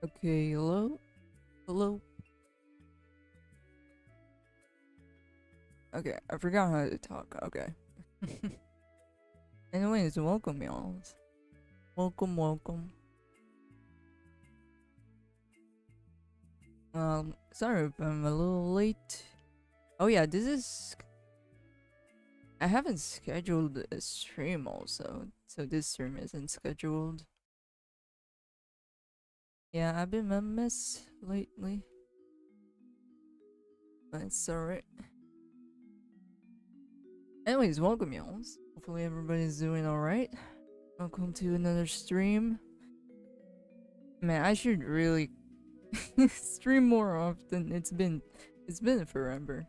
Okay, hello? Hello? Okay, I forgot how to talk. Okay. Anyways, welcome, y'all. Welcome, welcome. Sorry if I'm a little late. Oh yeah, this is... I haven't scheduled a stream also, so this stream isn't scheduled. Yeah, I've been a mess lately. But it's alright. Anyways, welcome, y'all. Hopefully everybody's doing alright. Welcome to another stream. Man, I should really stream more often. It's been forever.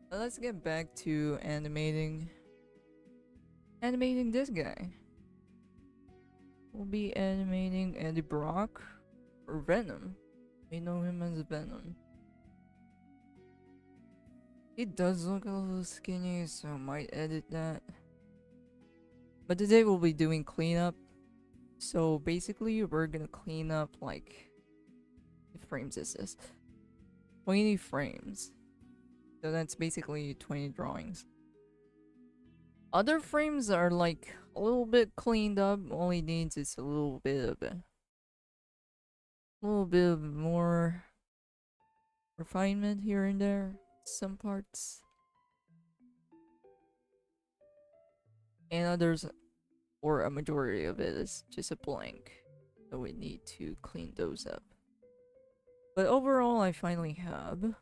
But let's get back to animating this guy. We'll be animating Eddie Brock or Venom. We know him as Venom. He does look a little skinny, so I might edit that. But today we'll be doing cleanup. So basically we're gonna clean up like... What frames is this? 20 frames. So that's basically 20 drawings. Other frames are like a little bit cleaned up. All he needs is a little bit of more refinement here and there. Some parts. And others, or a majority of it, is just a blank. So we need to clean those up. But overall, I finally have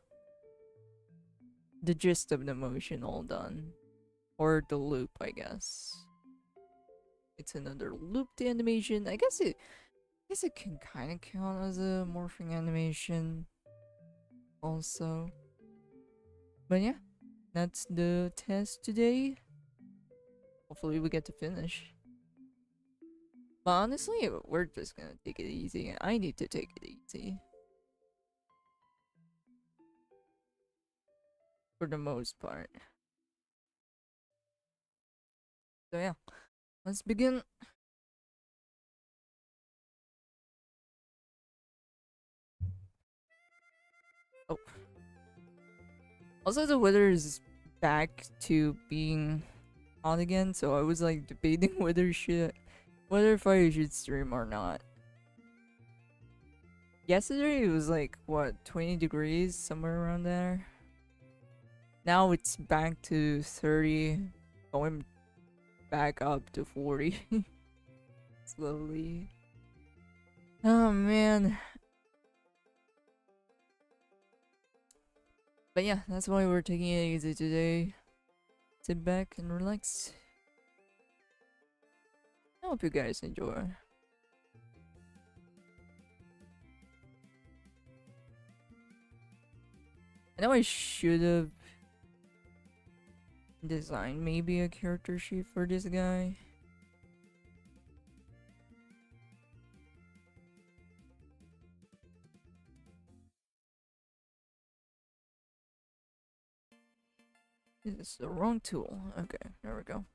the gist of the motion all done. Or the loop, I guess. It's another looped animation. I guess it can kind of count as a morphing animation also. But yeah, that's the test today. Hopefully we get to finish. But honestly, we're just gonna take it easy. I need to take it easy. For the most part. So yeah, let's begin. Oh. Also, the weather is back to being hot again, so I was like debating whether if I should stream or not. Yesterday it was like, what, 20 degrees, somewhere around there. Now it's back to 30, going back up to 40. Slowly. Oh man. But yeah, that's why we're taking it easy today. Sit back and relax. I hope you guys enjoy. I know I should have designed maybe a character sheet for this guy. This is the wrong tool. Okay, there we go.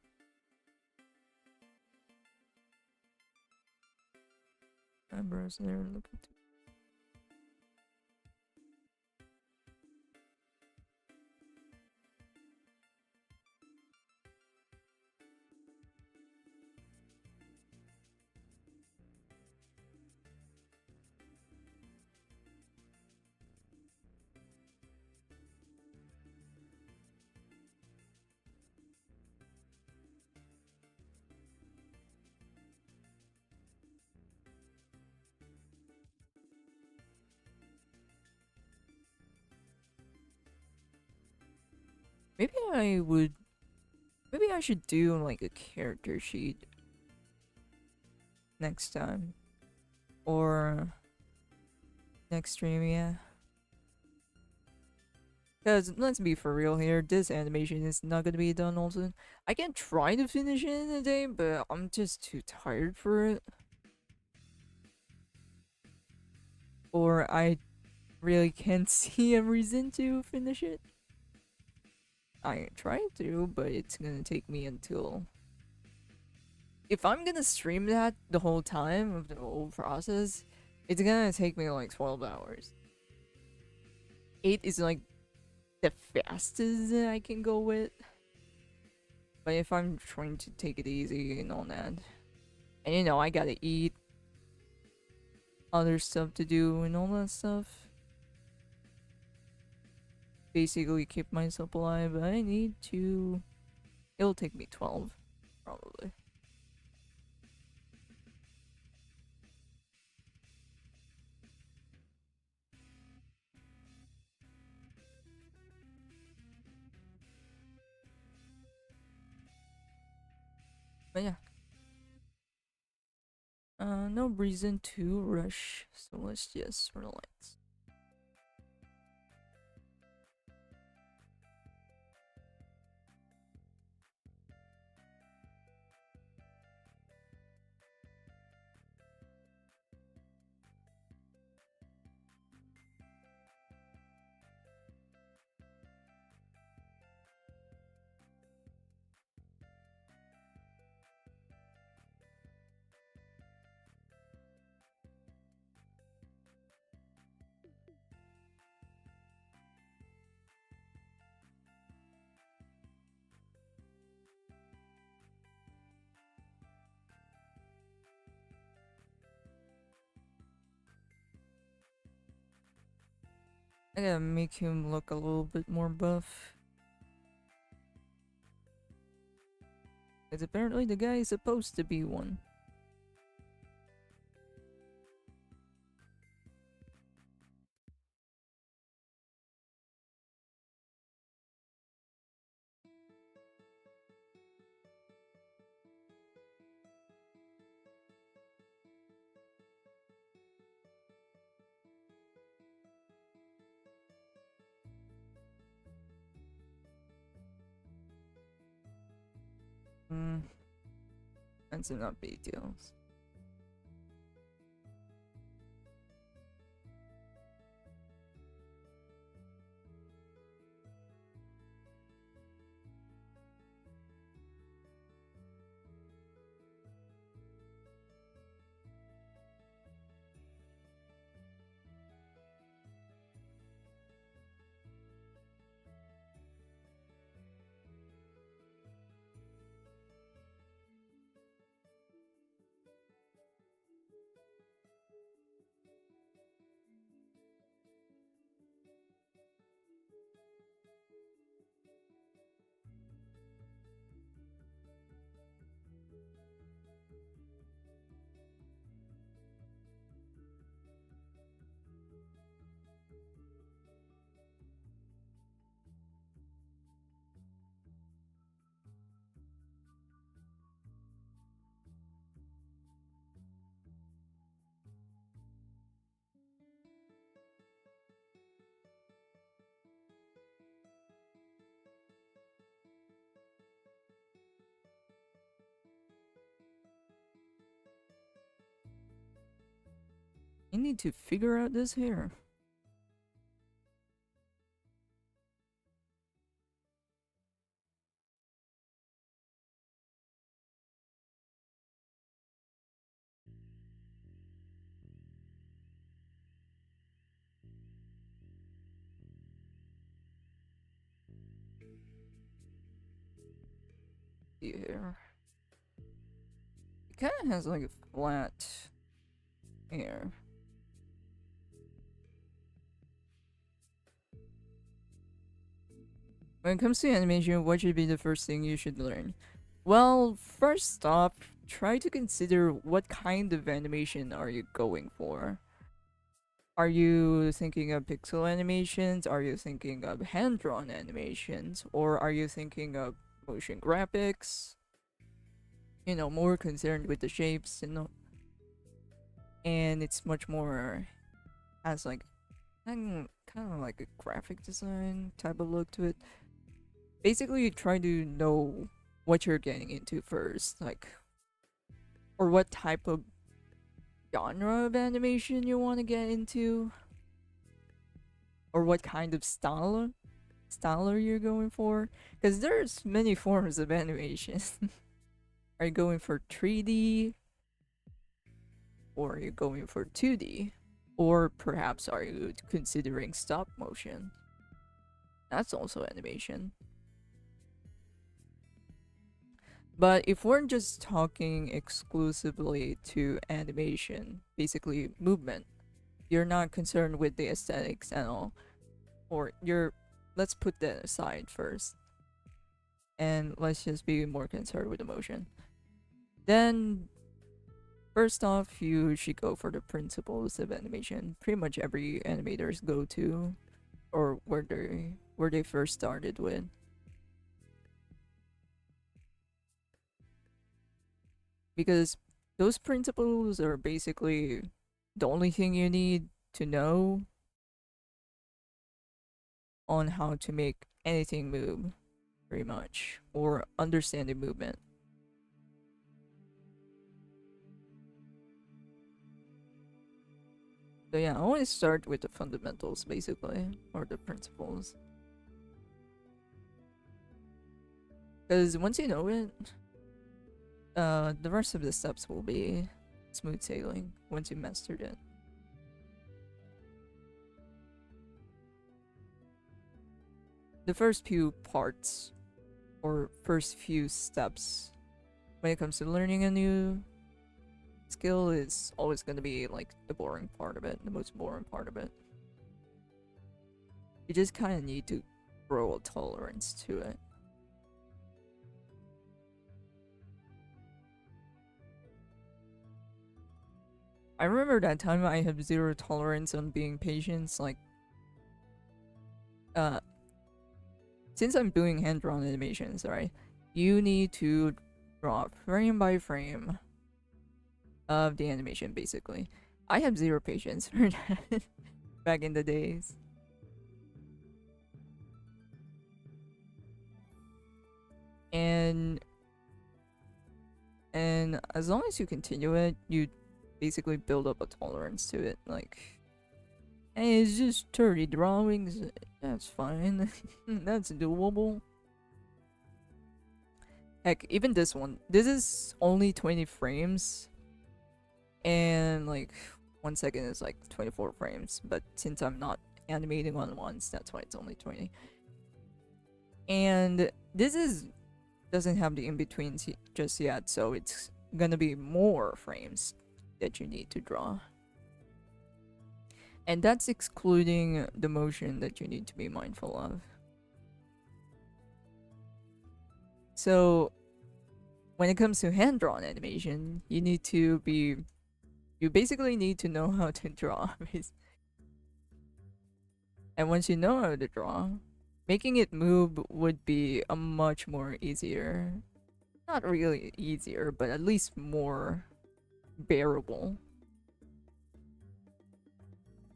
Eyebrows there, look at maybe maybe I should do like a character sheet next time. Or next stream, yeah. Because let's be for real here, this animation is not gonna be done all soon. I can try to finish it in a day, but I'm just too tired for it. Or I really can't see a reason to finish it. I try to, but it's gonna take me until... If I'm gonna stream that the whole time of the whole process, it's gonna take me like 12 hours. 8 is like the fastest I can go with. But if I'm trying to take it easy and all that, and you know, I gotta eat, other stuff to do and all that stuff. Basically keep myself alive, I need to... It'll take me 12, probably. But yeah. No reason to rush, so let's just relax. I gotta make him look a little bit more buff. Because apparently the guy is supposed to be one. That's not big deals. I need to figure out this here. See here. It kind of has like a flat hair. When it comes to animation, what should be the first thing you should learn? Well, first off, try to consider what kind of animation are you going for. Are you thinking of pixel animations? Are you thinking of hand-drawn animations? Or are you thinking of motion graphics? You know, more concerned with the shapes, you know. And it's much more has like kind of like a graphic design type of look to it. Basically, you try to know what you're getting into first, like, or what type of genre of animation you want to get into, or what kind of style you're going for, because there's many forms of animation. Are you going for 3D, or are you going for 2D, or perhaps are you considering stop motion? That's also animation. But if we're just talking exclusively to animation, basically movement, you're not concerned with the aesthetics at all. Or let's put that aside first. And let's just be more concerned with emotion. Then, first off, you should go for the principles of animation. Pretty much every animator's go to, or where they first started with. Because those principles are basically the only thing you need to know on how to make anything move, pretty much, or understand the movement. So yeah, I always start with the fundamentals, basically, or the principles. Because once you know it, the rest of the steps will be smooth sailing once you mastered it. The first few parts, or first few steps, when it comes to learning a new skill, is always going to be like the boring part of it, the most boring part of it. You just kind of need to grow a tolerance to it. I remember that time I have zero tolerance on being patient. Like, since I'm doing hand-drawn animations, right? You need to draw frame by frame of the animation, basically. I have zero patience for that back in the days. And as long as you continue it, you basically build up a tolerance to it. Like, hey, it's just 30 drawings. That's fine. That's doable. Heck, even this one. This is only 20 frames. And like 1 second is like 24 frames. But since I'm not animating on once, that's why it's only 20. And this doesn't have the in-betweens just yet, so it's gonna be more frames that you need to draw. And that's excluding the motion that you need to be mindful of. So when it comes to hand-drawn animation, you basically need to know how to draw. And once you know how to draw, making it move would be a much more easier, not really easier, but at least more bearable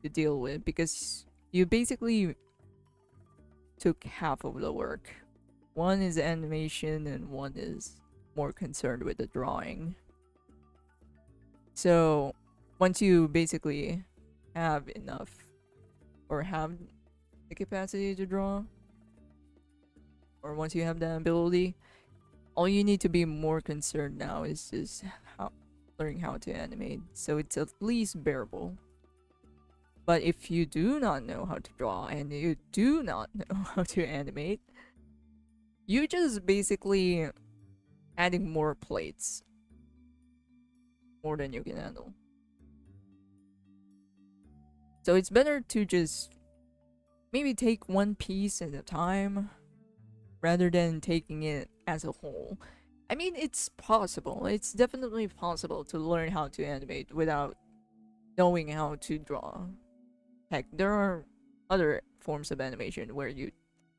to deal with, because you basically took half of the work. One is animation and one is more concerned with the drawing. So once you basically have enough or have the capacity to draw, or once you have the ability, all you need to be more concerned now is just how learning how to animate, so it's at least bearable. But if you do not know how to draw and you do not know how to animate, you just basically adding more plates, more than you can handle. So it's better to just maybe take one piece at a time rather than taking it as a whole. I mean, it's possible. It's definitely possible to learn how to animate without knowing how to draw. Heck, there are other forms of animation where you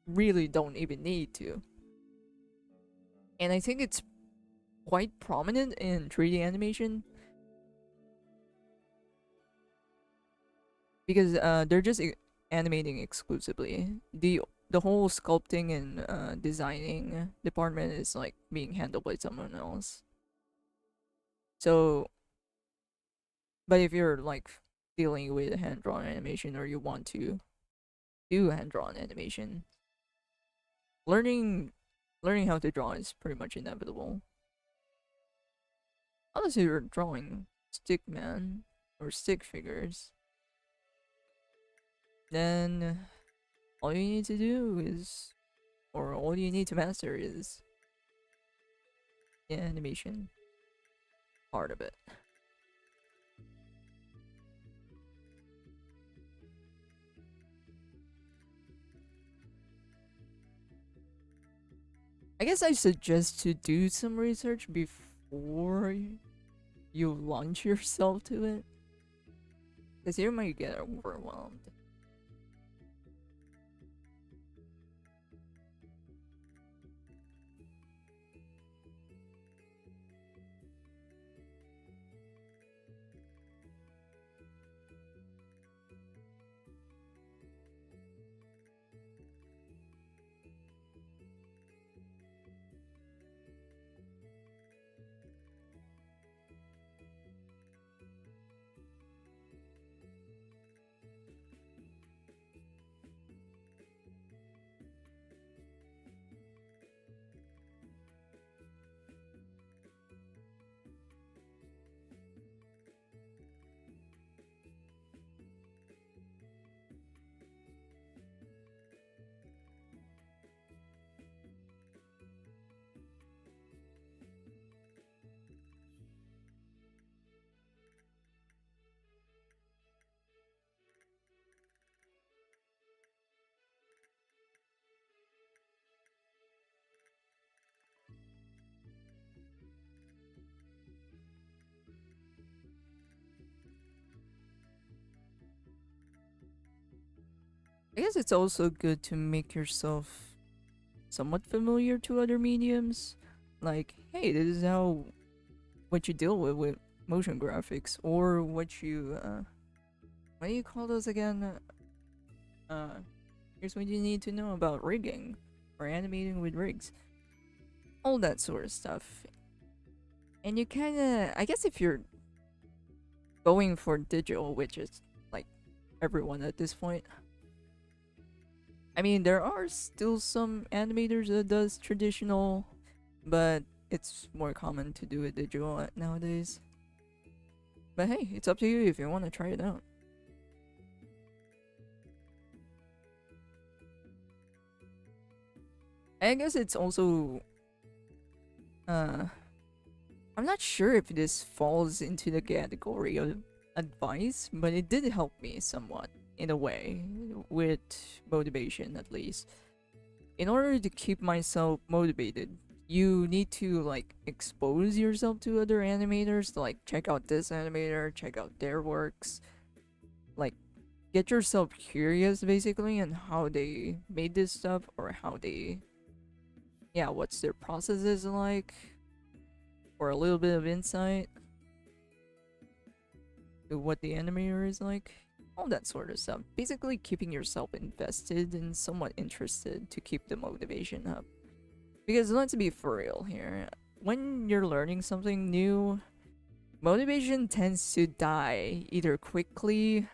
really don't even need to. And I think it's quite prominent in 3D animation because they're just animating exclusively. The whole sculpting and designing department is like being handled by someone else. So, but if you're like dealing with hand drawn animation or you want to do hand drawn animation, learning how to draw is pretty much inevitable. Unless you're drawing stick man or stick figures, then all you need to do is, or all you need to master is the animation part of it. I guess I suggest to do some research before you launch yourself to it, because you might get overwhelmed. I guess it's also good to make yourself somewhat familiar to other mediums. Like, hey, this is how what you deal with motion graphics, or what you what do you call those again? Uh, here's what you need to know about rigging or animating with rigs, all that sort of stuff. And you kind of, I guess, if you're going for digital, which is like everyone at this point. I mean, there are still some animators that does traditional, but it's more common to do it digital nowadays. But hey, it's up to you if you want to try it out. I guess it's also I'm not sure if this falls into the category of advice, but it did help me somewhat in a way with motivation, at least. In order to keep myself motivated, you need to like expose yourself to other animators, to like check out this animator, check out their works, like get yourself curious basically on how they made this stuff, or how they, yeah, what's their processes like, or a little bit of insight to what the animator is like, all that sort of stuff. Basically keeping yourself invested and somewhat interested to keep the motivation up. Because let's be for real here, when you're learning something new, motivation tends to die either quickly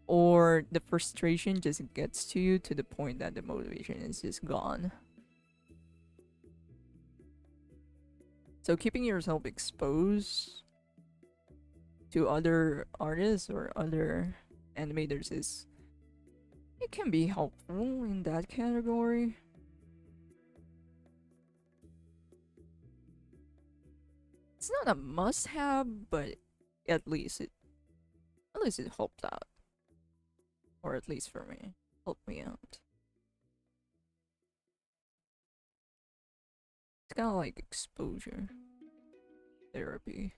or the frustration just gets to you to the point that the motivation is just gone. So keeping yourself exposed to other artists or other animators is, it can be helpful in that category. It's not a must-have, but at least it helped out, or at least for me, helped me out. It's kind of like exposure therapy.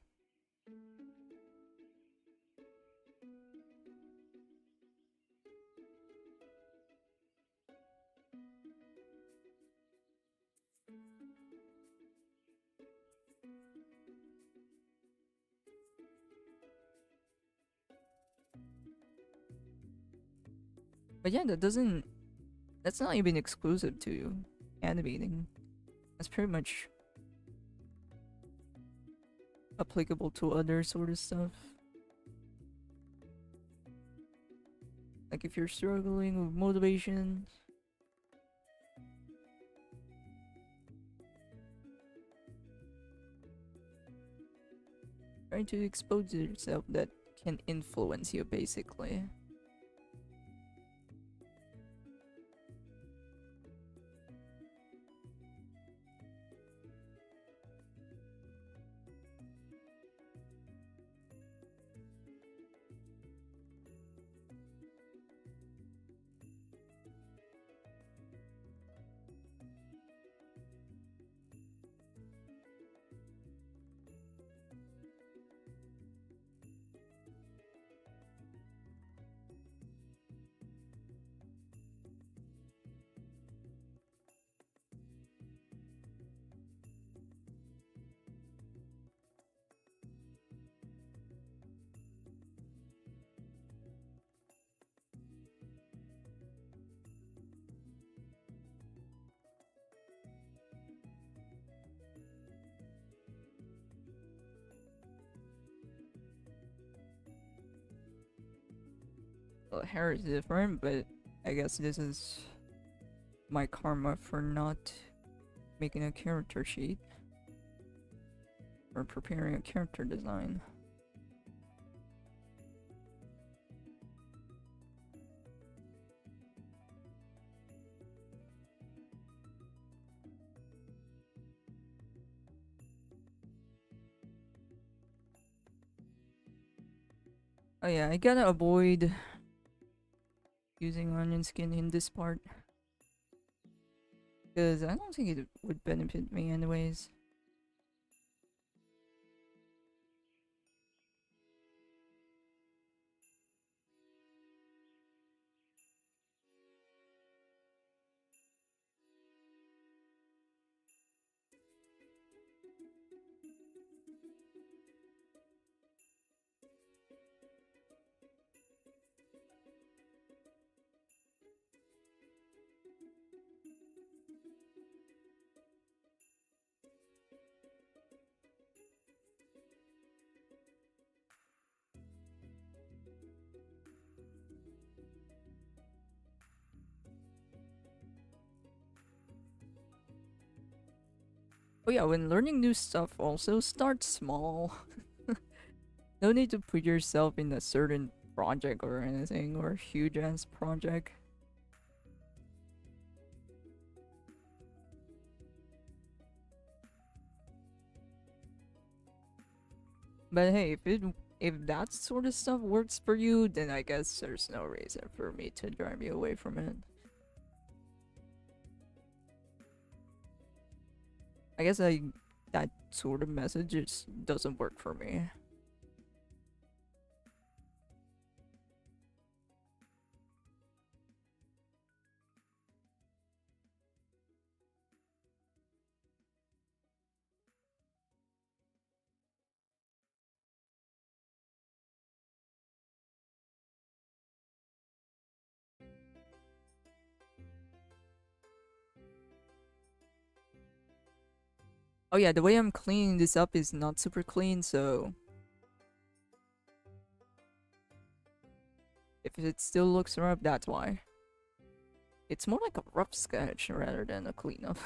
But yeah, that's not even exclusive to animating. That's pretty much applicable to other sort of stuff. Like if you're struggling with motivation, trying to expose yourself that can influence you basically. Well, hair is different, but I guess this is my karma for not making a character sheet or preparing a character design. Oh yeah, I gotta avoid using onion skin in this part, because I don't think it would benefit me anyways. Oh yeah, when learning new stuff also start small. No need to put yourself in a certain project or anything, or huge ass project. But hey, if that sort of stuff works for you, then I guess there's no reason for me to drive you away from it. I guess that sort of message just doesn't work for me. Oh yeah, the way I'm cleaning this up is not super clean, so if it still looks rough, that's why. It's more like a rough sketch rather than a cleanup.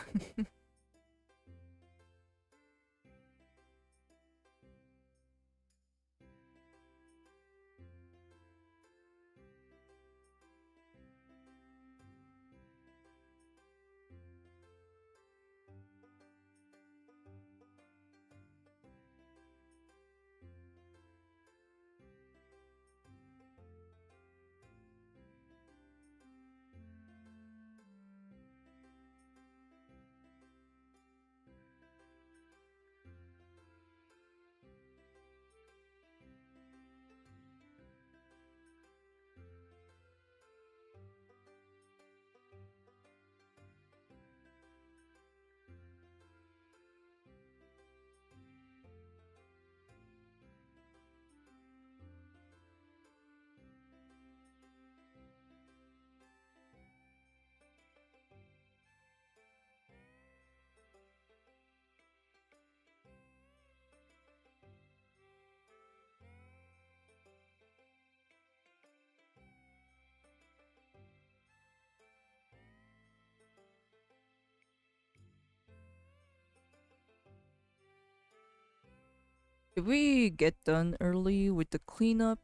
If we get done early with the cleanup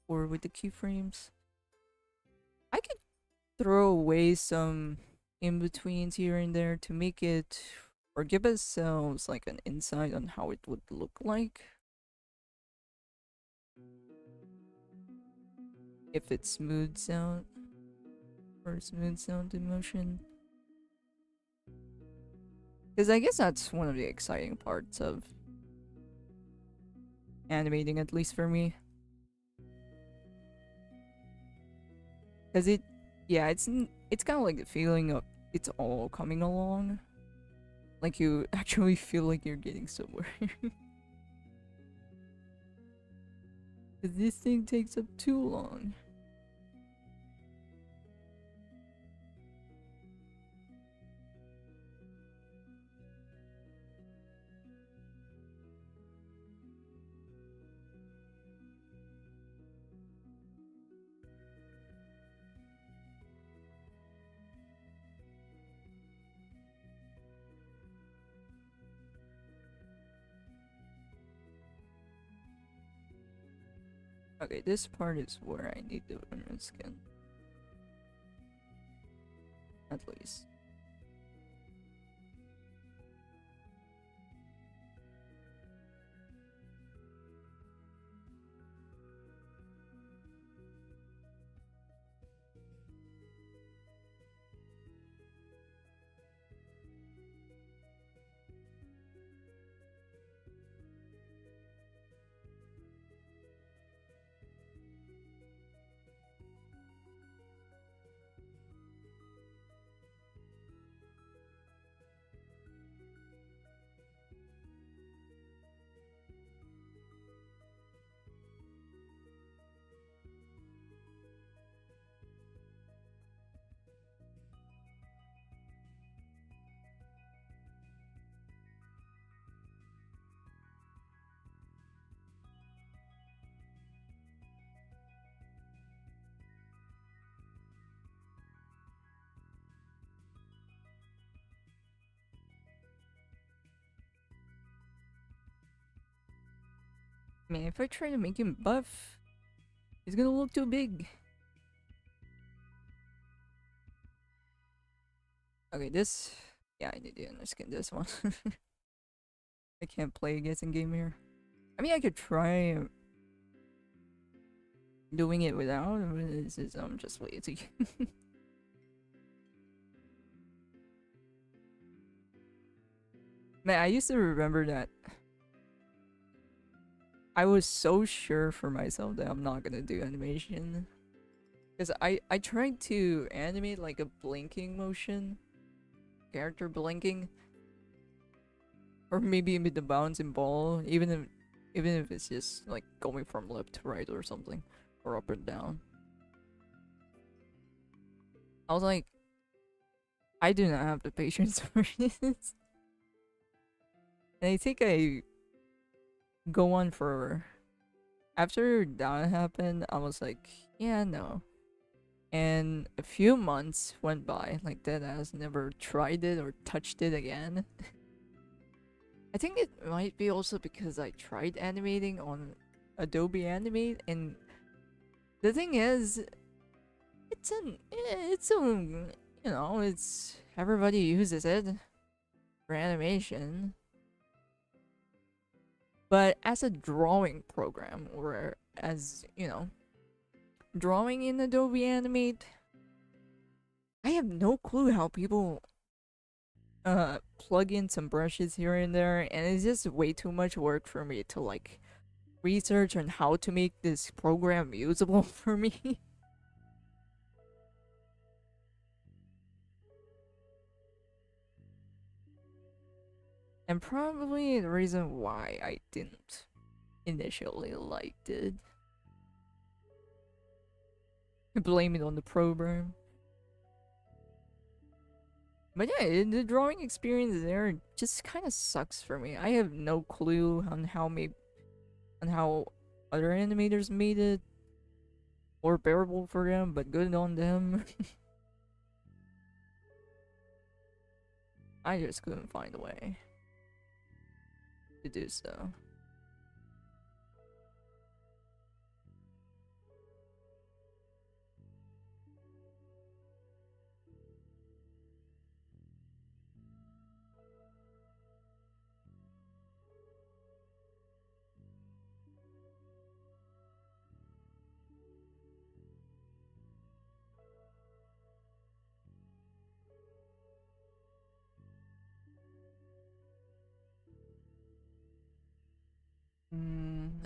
or with the keyframes, I could throw away some in-betweens here and there to make it or give ourselves like an insight on how it would look like if it smooths out or smooths out the motion. Because I guess that's one of the exciting parts of animating, at least for me. Because yeah, it's kind of like the feeling of it's all coming along. Like you actually feel like you're getting somewhere. Because this thing takes up too long. Okay, this part is where I need the Unreal Skin. At least. Man, if I try to make him buff, he's gonna look too big. Okay, this... Yeah, I need to underskin this one. I can't play a guessing game here. I mean, I could try doing it without, but this is, I'm just lazy. Man, I used to remember that I was so sure for myself that I'm not gonna do animation. Because I tried to animate like a blinking motion. Character blinking. Or maybe even the bouncing ball. Even if it's just like going from left to right or something. Or up and down. I was like, I do not have the patience for this. And I think I go on for after that happened, I was like, yeah, no. And a few months went by, like that has never tried it or touched it again. I think it might be also because I tried animating on Adobe Animate, and the thing is, it's everybody uses it for animation. But as a drawing program, or as, drawing in Adobe Animate, I have no clue how people plug in some brushes here and there, and it's just way too much work for me to like research on how to make this program usable for me. And probably the reason why I didn't initially like it. Blame it on the program. But yeah, the drawing experience there just kind of sucks for me. I have no clue on how other animators made it more bearable for them, but good on them. I just couldn't find a way to do so.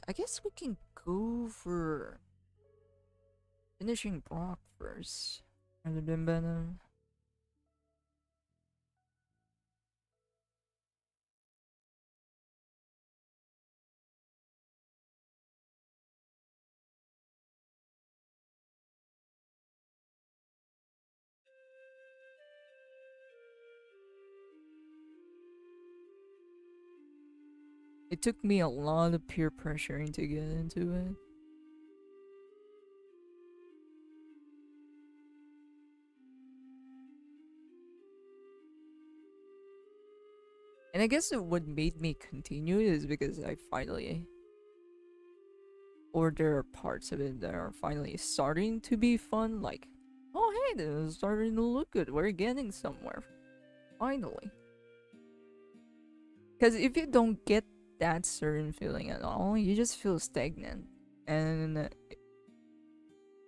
I guess we can go for finishing Brock first, rather than Venom. It took me a lot of peer pressuring to get into it. And I guess what made me continue is because I finally, or there are parts of it that are finally starting to be fun, like, oh hey, this is starting to look good, we're getting somewhere. Finally. Because if you don't get that certain feeling at all, you just feel stagnant. And,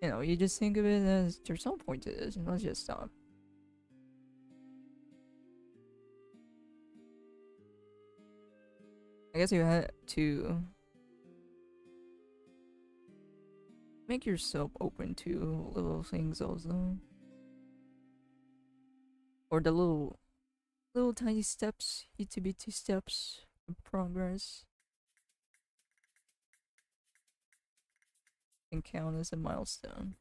you just think of it as there's no point to this, and let's just stop. I guess you had to make yourself open to little things also. Or the little tiny steps, itty bitty steps of progress can count as a milestone.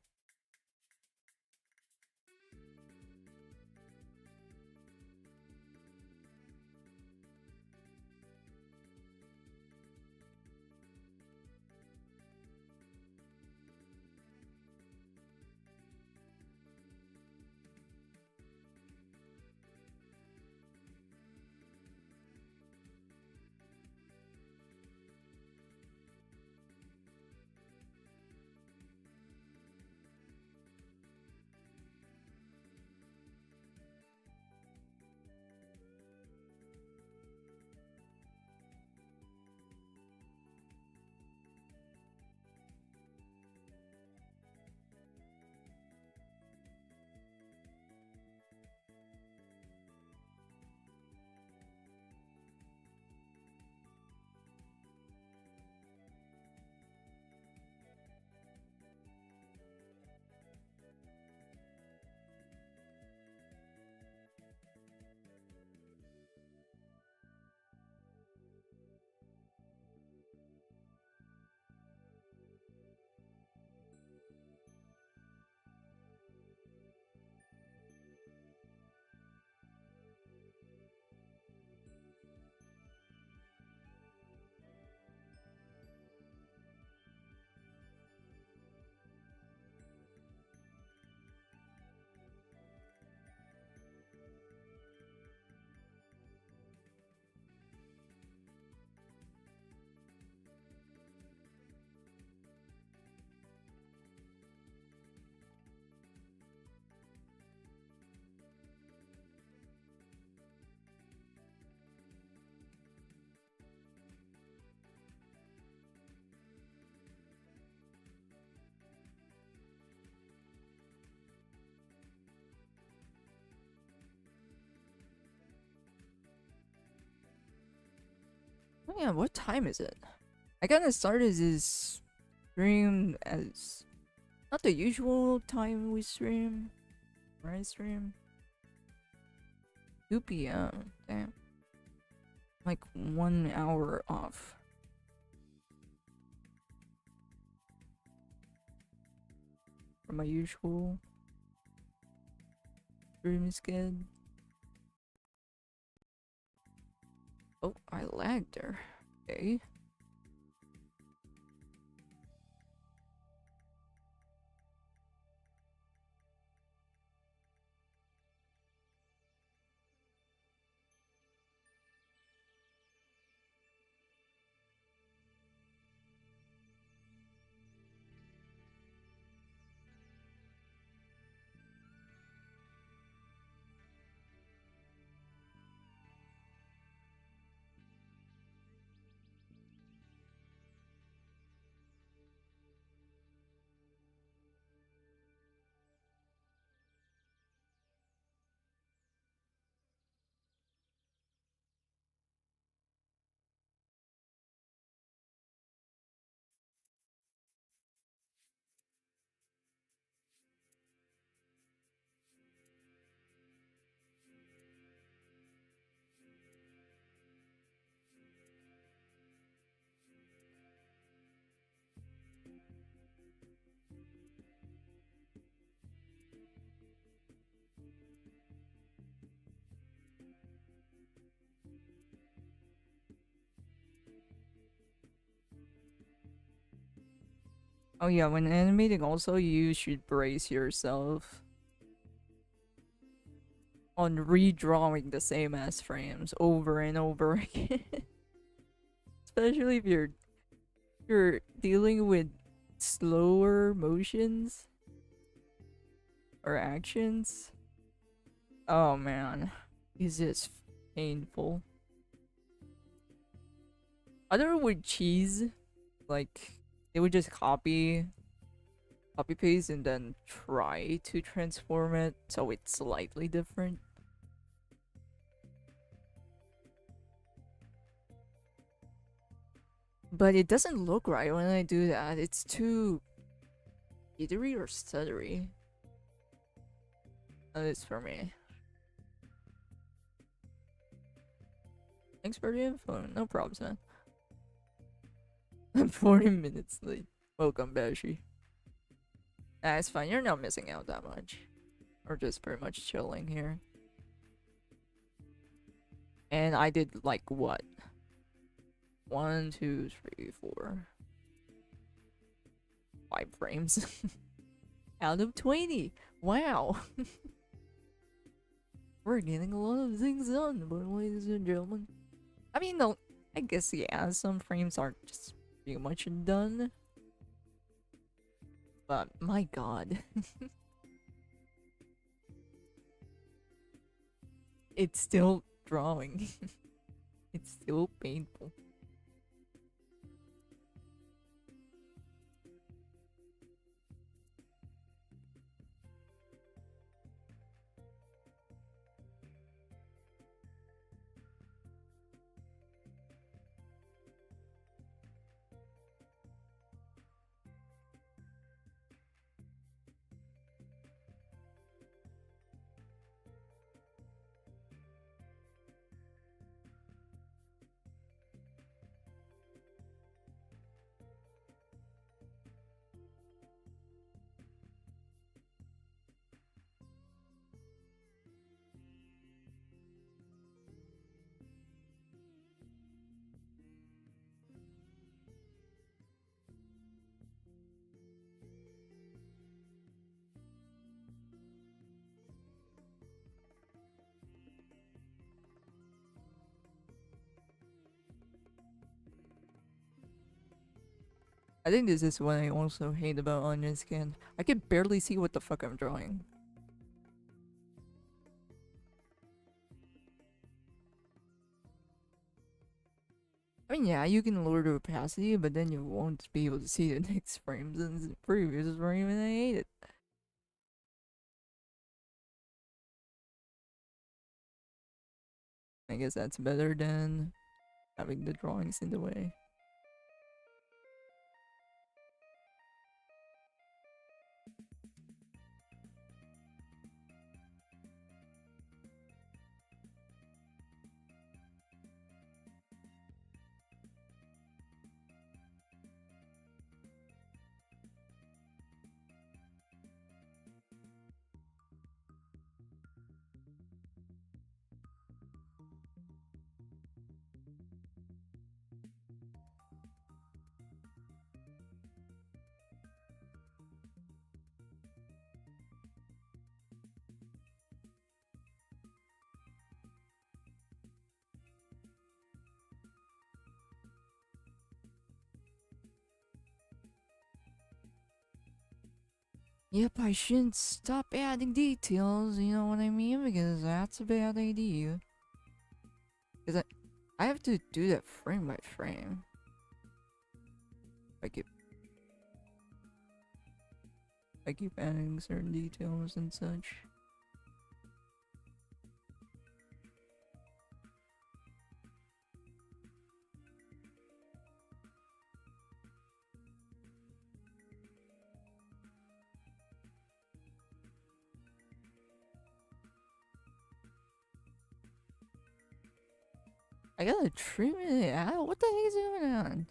Oh yeah, what time is it? I kinda started this stream as not the usual time we stream. Where I stream? 2 p.m. Damn. Like 1 hour off. From my usual stream schedule. Oh, I lagged there. Okay. Oh yeah, when animating also you should brace yourself on redrawing the same as frames over and over again. Especially if you're dealing with slower motions or actions. Oh man, is this painful? Other would cheese, like they would just copy paste and then try to transform it so it's slightly different. But it doesn't look right when I do that. It's too jittery or stuttery. At least for me. Thanks for the info. No problems, man. I'm 40 minutes late. Welcome, Bashi. Nah, it's fine. You're not missing out that much. Or just pretty much chilling here. And I did like what? 1, 2, 3, 4, 5 frames out of 20. Wow. We're getting a lot of things done, but ladies and gentlemen. I mean, no, I guess yeah, some frames aren't just pretty much done. But my god. It's still drawing. It's still painful. I think this is what I also hate about Onion Skin. I can barely see what the fuck I'm drawing. I mean, yeah, you can lower the opacity, but then you won't be able to see the next frames in the previous frame, and I hate it. I guess that's better than having the drawings in the way. Yep, I shouldn't stop adding details, you know what I mean? Because that's a bad idea. Because I have to do that frame by frame. I keep adding certain details and such. I gotta trim it out. What the heck is going on?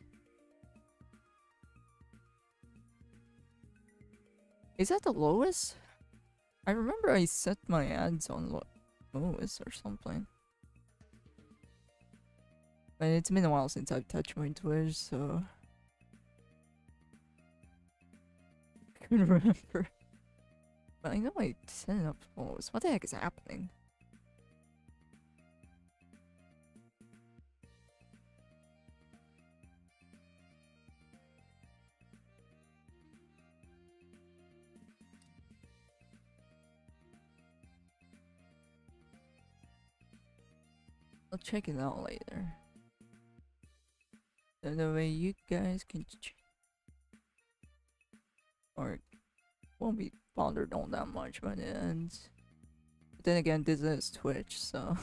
Is that the lowest? I remember I set my ads on lowest or something. But it's been a while since I've touched my Twitch, so I couldn't remember. But I know I set it up lowest. What the heck is happening? I'll check it out later. So the way you guys can or won't be bothered on that much by the ends. But then again, this is Twitch, so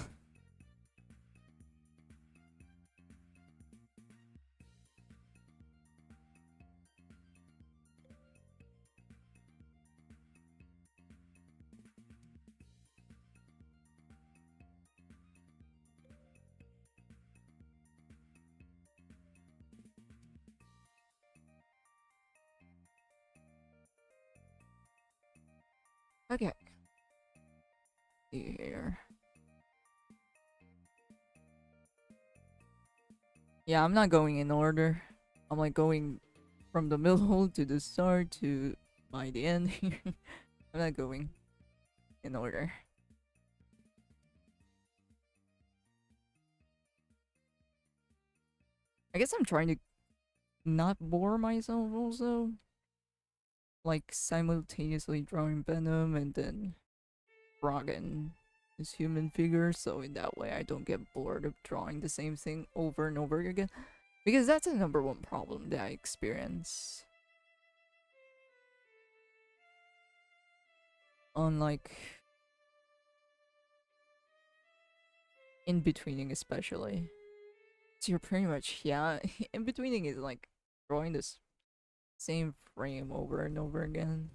okay. See here. Yeah, I'm not going in order. I'm like going from the middle to the start to by the end here. I'm not going in order. I guess I'm trying to not bore myself also. Like simultaneously drawing Venom and then Froggen his human figure, so in that way I don't get bored of drawing the same thing over and over again. Because that's the number one problem that I experience. On like in-betweening especially. So you're pretty much, yeah, in-betweening is like drawing this same frame over and over again.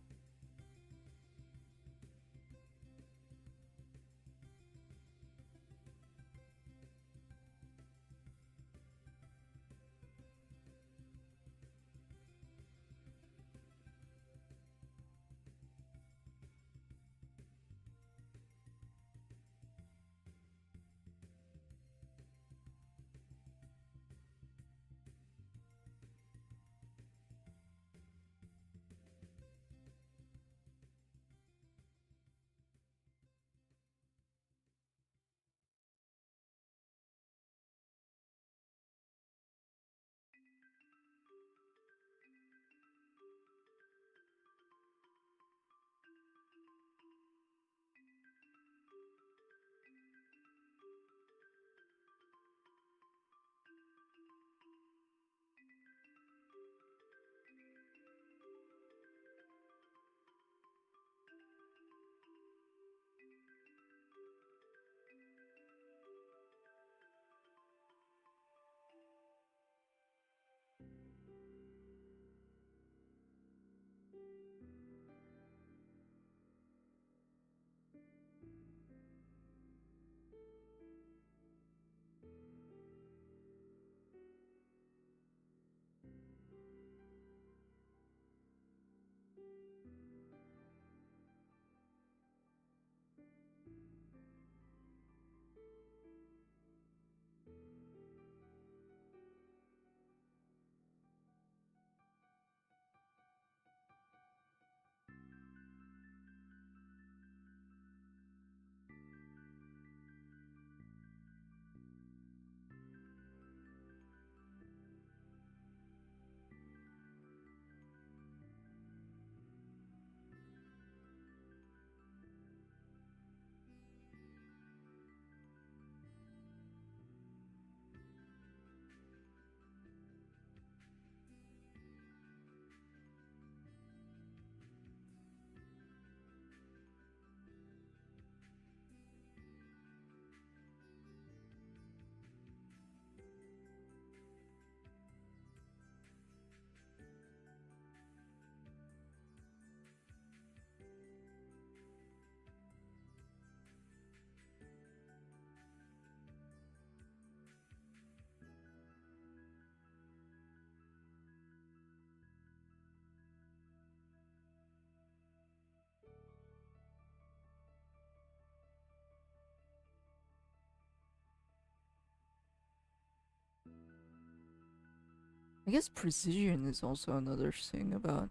I guess precision is also another thing about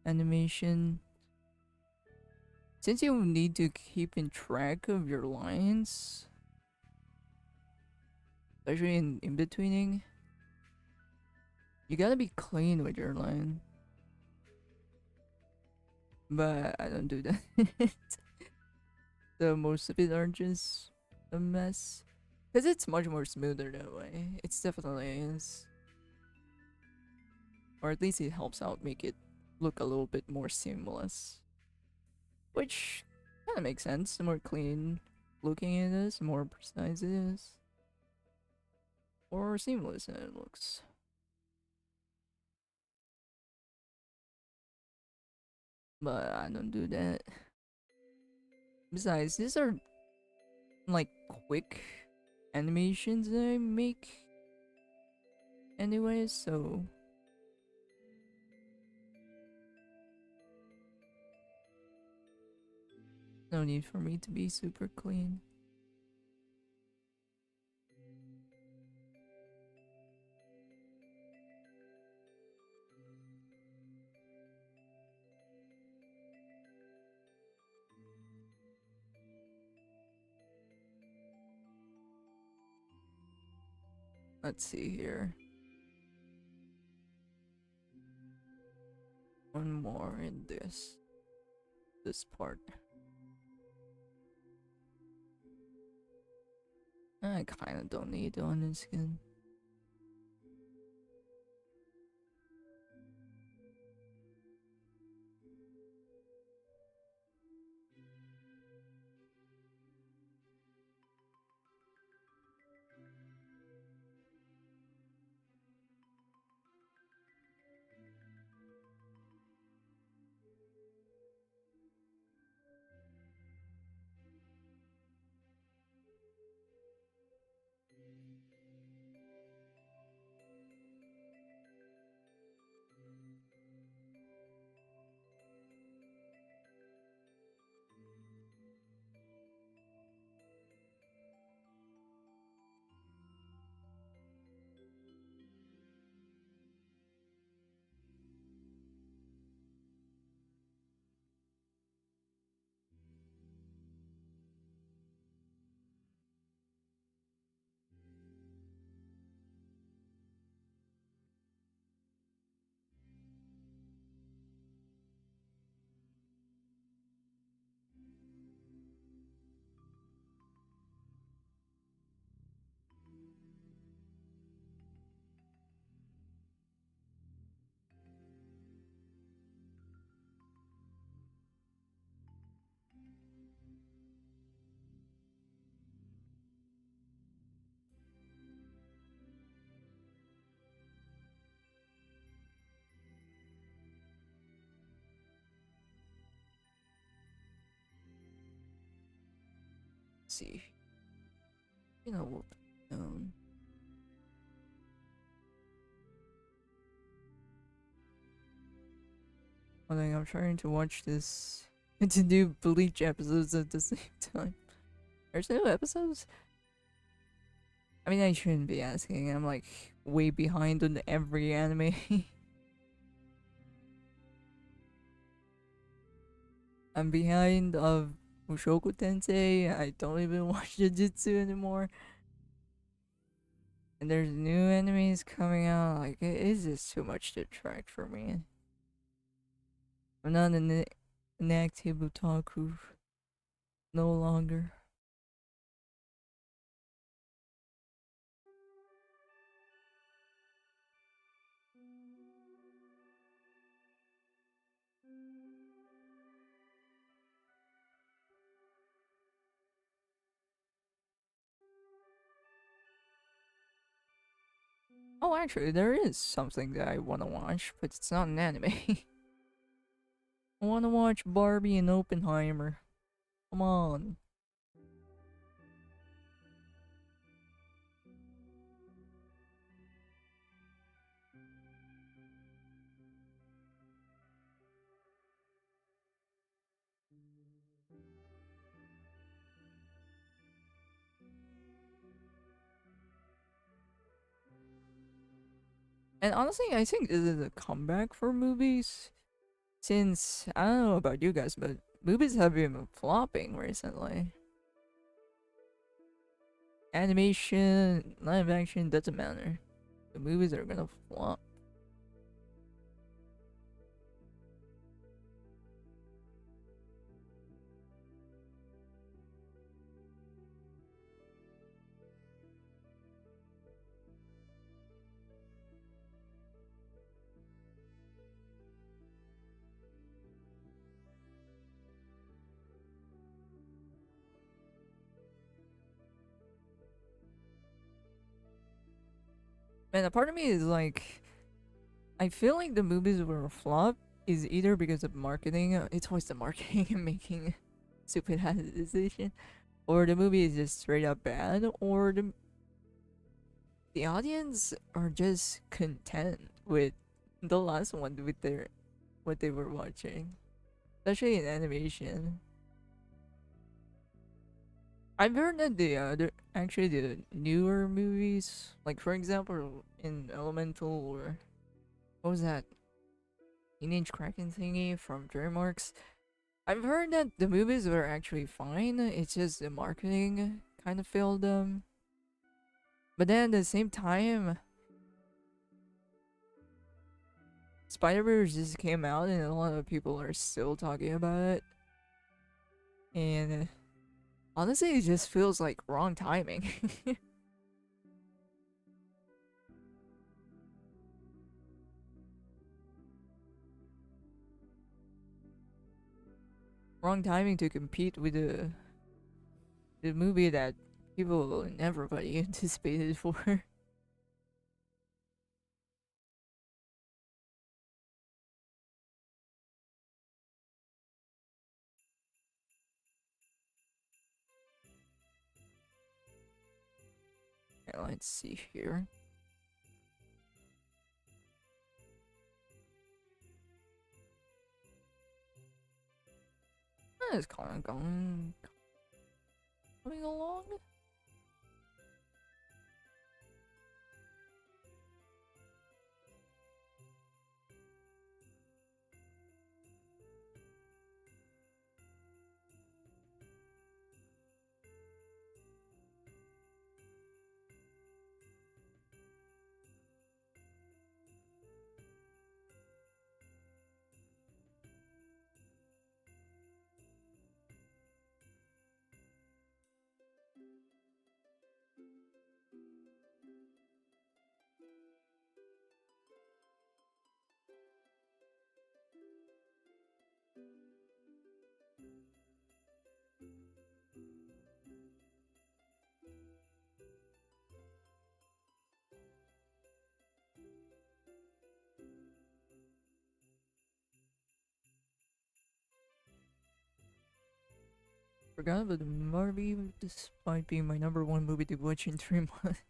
animation. Since you need to keep in track of your lines, especially in betweening, you gotta be clean with your line. But I don't do that. So most of it are just a mess. Because it's much more smoother that way. It's definitely is. Or at least it helps out make it look a little bit more seamless. Which kind of makes sense. The more clean looking it is, the more precise it is. Or seamless it looks. But I don't do that. Besides, these are like quick animations that I make anyway, so no need for me to be super clean. Let's see here. One more in this part. I kinda don't need onion skin. Let's see. You know what? I think I'm trying to watch this and to do Bleach episodes at the same time. There's no episodes? I mean, I shouldn't be asking. I'm like way behind on every anime. I'm behind of Mushoku Tensei. I don't even watch Jujutsu anymore. And there's new animes coming out. Like, it is just too much to track for me. I'm not an active otaku no longer. Oh, actually, there is something that I want to watch, but it's not an anime. I want to watch Barbie and Oppenheimer. Come on. And honestly, I think this is a comeback for movies. Since I don't know about you guys, but movies have been flopping recently. Animation, live action, doesn't matter. The movies are gonna flop. And a part of me is like, I feel like the movies were a flop is either because of marketing. It's always the marketing and making stupid ass decision, or the movie is just straight up bad, or the audience are just content with the last one with their what they were watching, especially in animation. I've heard that actually the newer movies, like for example in Elemental or what was that Teenage Kraken thingy from DreamWorks. I've heard that the movies were actually fine. It's just the marketing kind of failed them. But then at the same time, Spider Verse just came out and a lot of people are still talking about it. And honestly, it just feels like wrong timing. Wrong timing to compete with the movie that people and everybody anticipated for. Let's see here. It's kind of coming along. Forgot about the Barbie. Despite being my number one movie to watch in 3 months.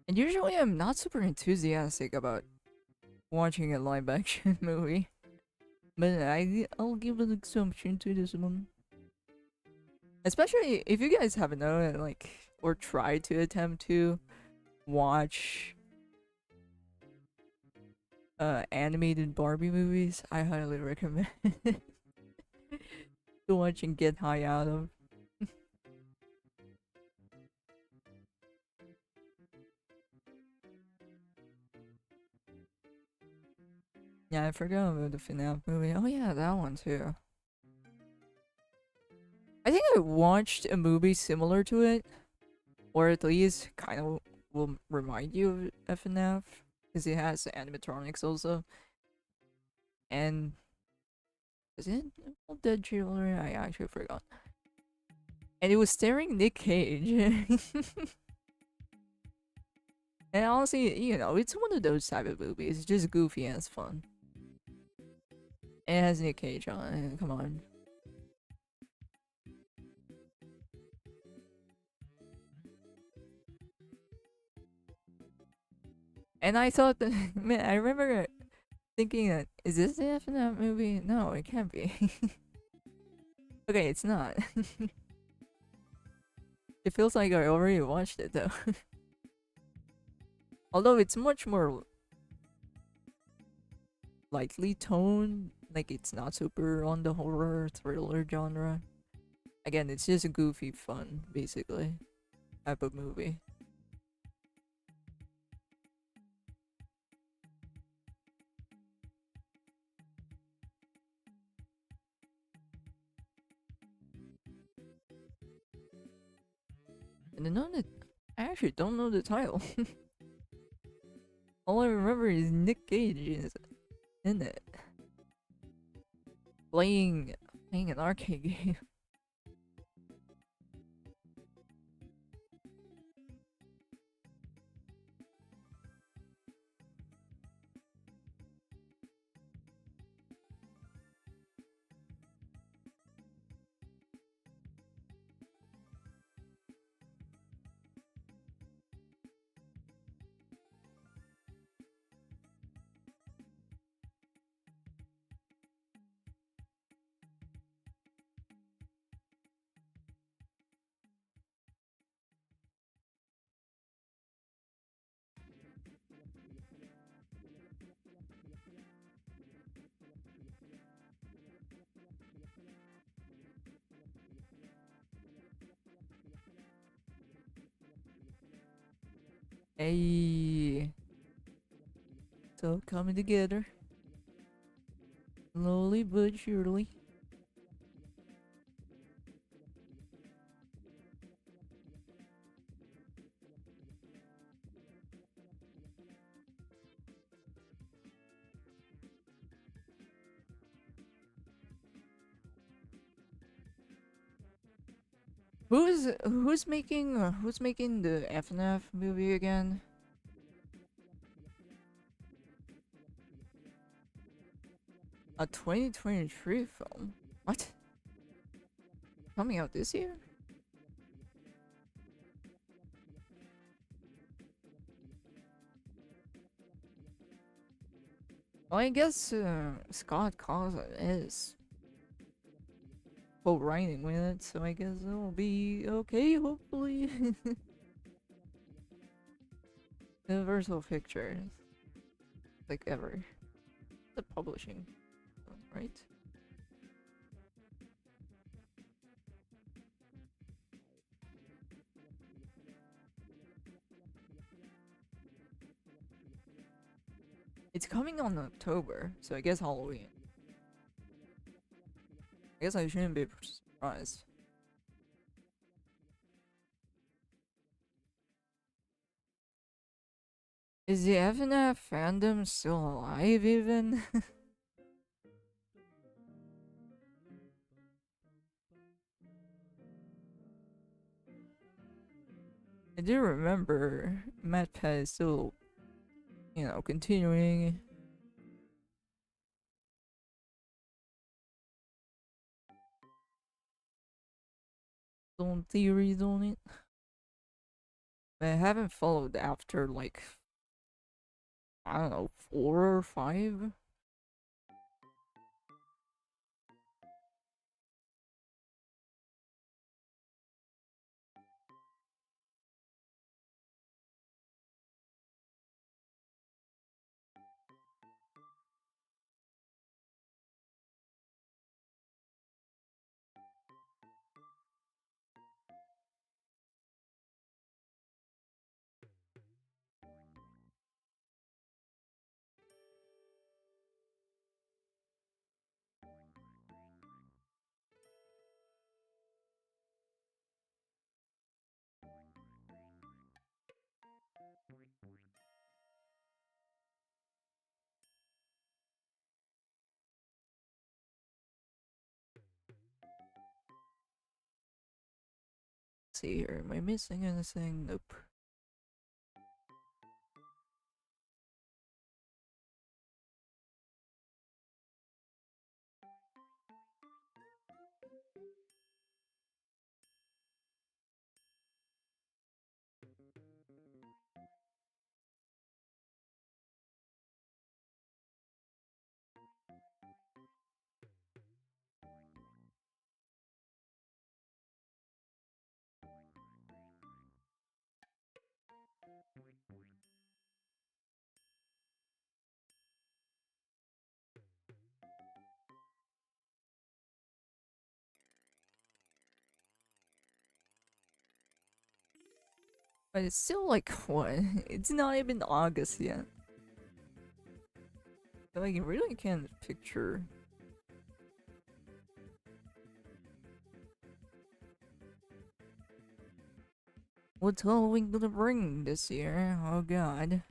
And usually I'm not super enthusiastic about watching a live action movie. But I'll give an exemption to this one. Especially if you guys haven't known like or tried to attempt to watch animated Barbie movies, I highly recommend to watch and get high out of. Yeah, I forgot about the FNAF movie. Oh yeah, that one too. I think I watched a movie similar to it, or at least kind of will remind you of FNAF, because it has animatronics also. And is it All Dead Children? I actually forgot. And it was starring Nick Cage. And honestly, it's one of those type of movies. It's just goofy as fun. And it has Nick Cage on it. Come on. And I thought that, man, I remember thinking that, is this the FNAF movie? No, it can't be. Okay, it's not. It feels like I already watched it though. Although it's much more lightly toned, like it's not super on the horror thriller genre. Again, it's just a goofy fun, basically, type of movie. And I actually don't know the title. All I remember is Nick Cage is in it, playing an arcade game. Hey, so coming together, slowly but surely. Who's making the FNAF movie again? A 2023 film? What? Coming out this year? Well, I guess Scott Cawthon is co-writing with it, so I guess it'll be okay, hopefully. Universal Pictures, like ever. The publishing, right? It's coming on October, so I guess Halloween. I guess I shouldn't be surprised. Is the FNAF fandom still alive even? I do remember MatPat is still, continuing. Some theories on it. But I haven't followed after like, I don't know, 4 or 5. See here, am I missing anything? Nope. But it's still like what? It's not even August yet. So I really can't picture. What's Halloween gonna bring this year? Oh god.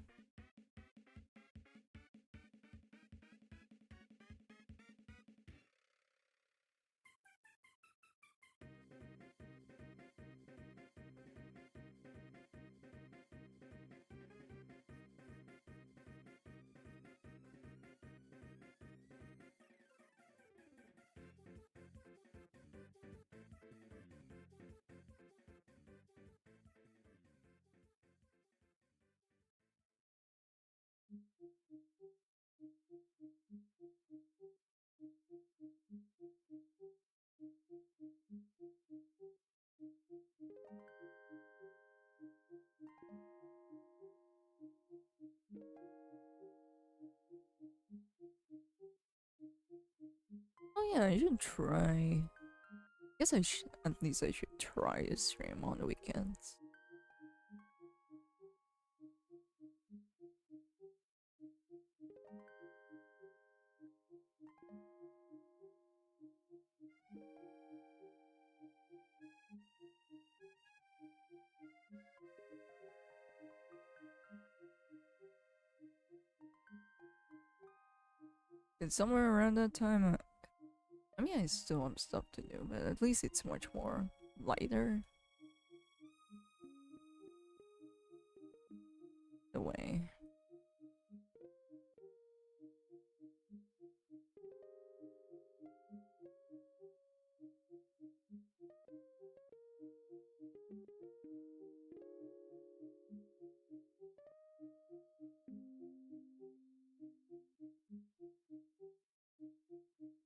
Oh yeah, I should try. Guess I should, at least I should try to stream on the weekends. And somewhere around that time, I mean, I still have stuff to do, but at least it's much more lighter. The way.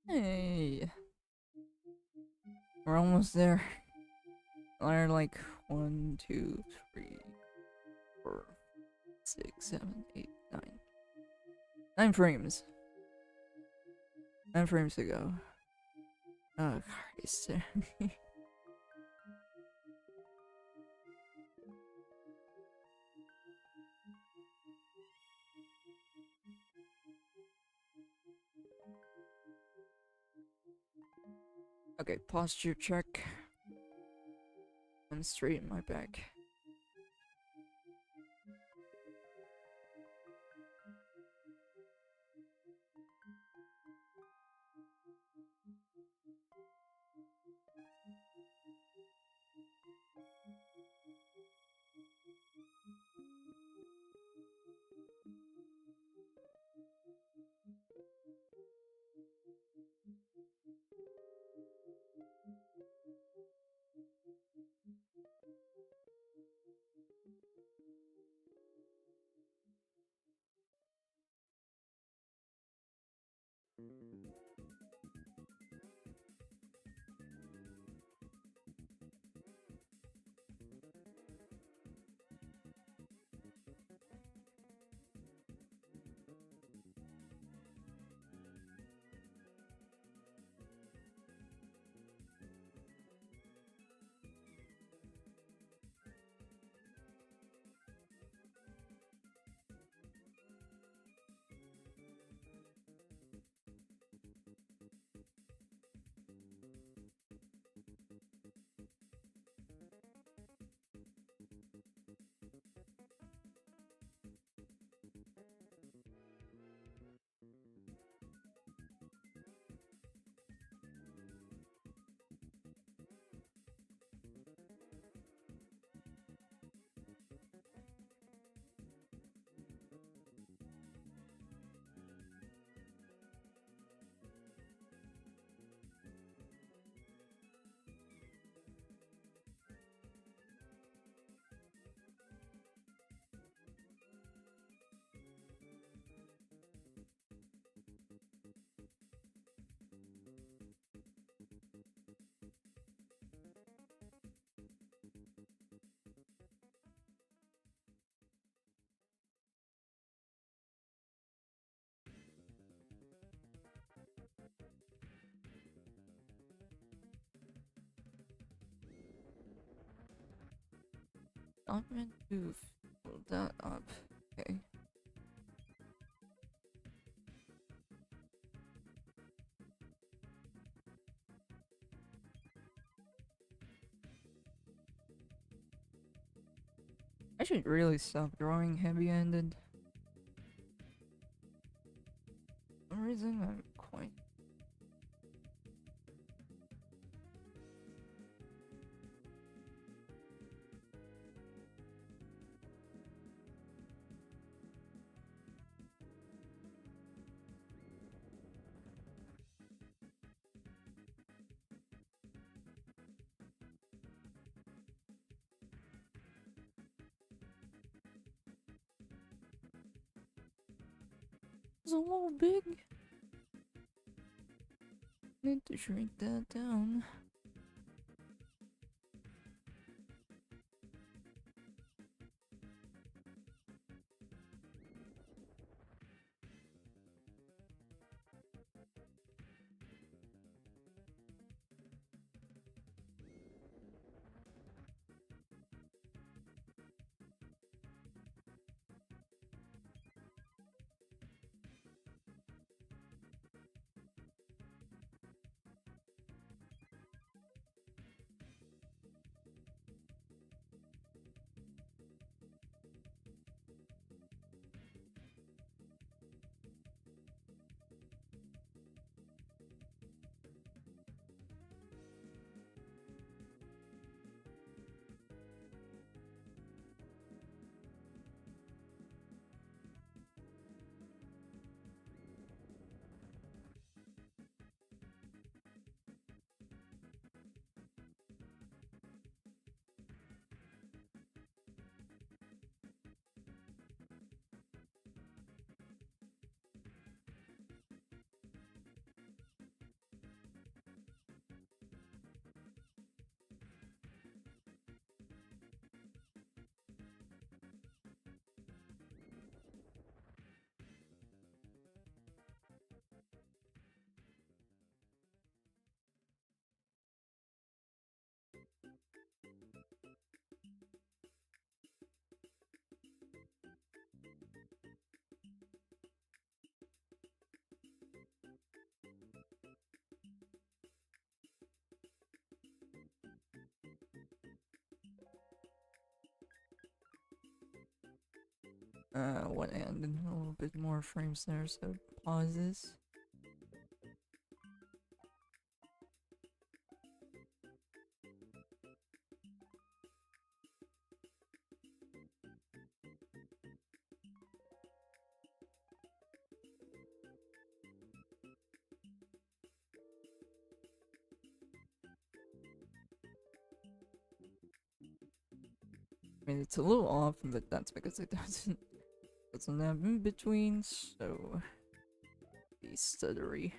Hey, we're almost there. We're like 1, 2, 3, 4, 6, 7, 8, 9. 9 frames. 9 frames to go. Oh Christ. Okay, posture check. And straighten my back. Not meant to fill that up. Okay. I should really stop drawing heavy-handed. For some reason I'm quite. It's a little big. Need to shrink that down. What ended a little bit more frames there, so pause this. I mean, it's a little off, but that's because it doesn't have in between, so be stuttery.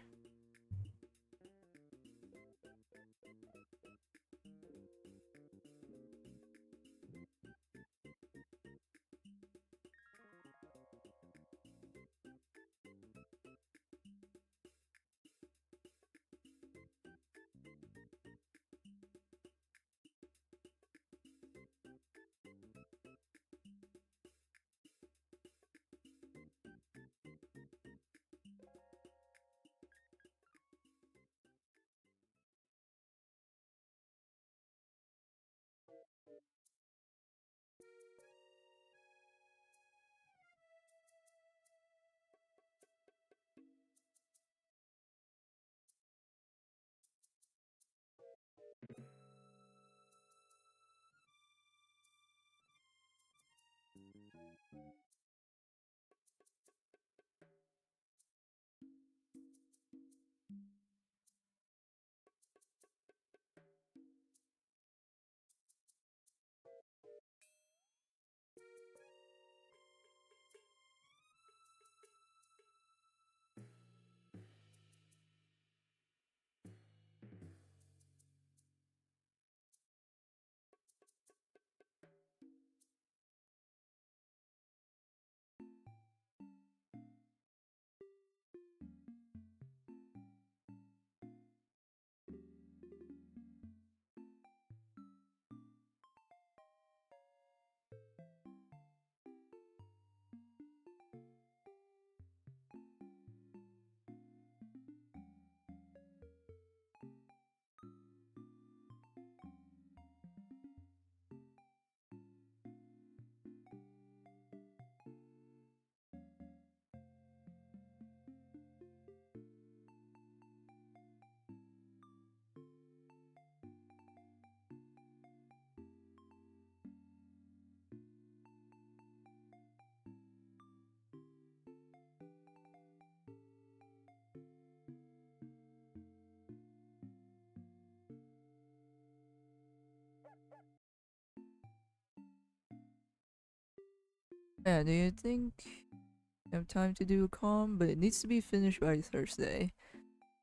Yeah, do you think I have time to do a comm? But it needs to be finished by Thursday.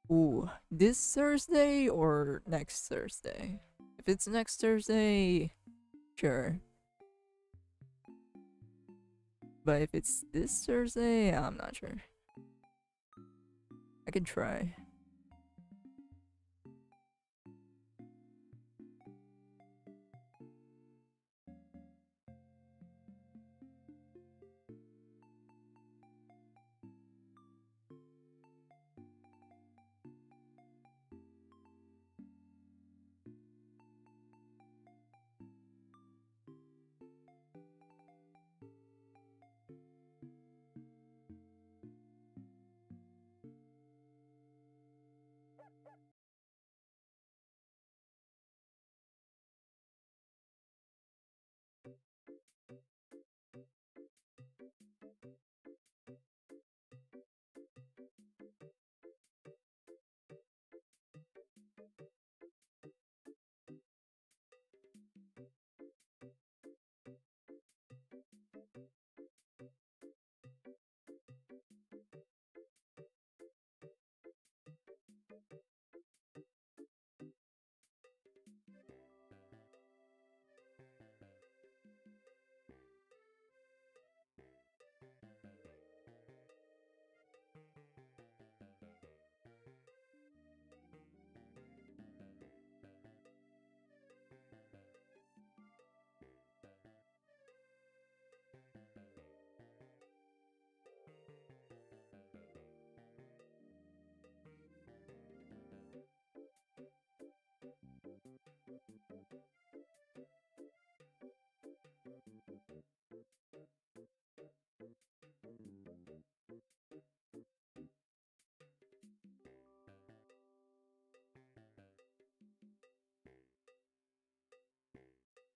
Ooh, this Thursday or next Thursday? If it's next Thursday, sure. But if it's this Thursday, I'm not sure. I can try.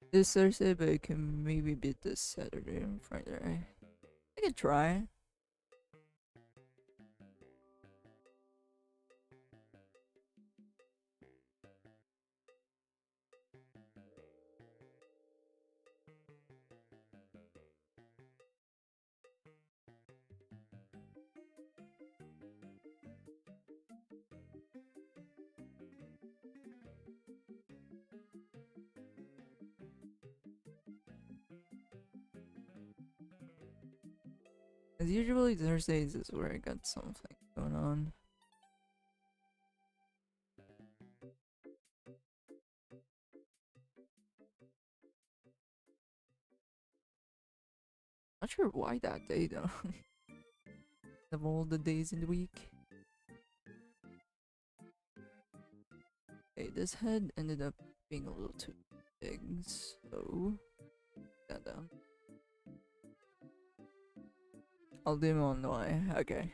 This Thursday, but it can maybe beat this Saturday and Friday. I can try. As usually Thursdays is where I got something going on. Not sure why that day though. Of all the days in the week. Okay, this head ended up being a little too big, so that down. I'll do him on the way. Okay.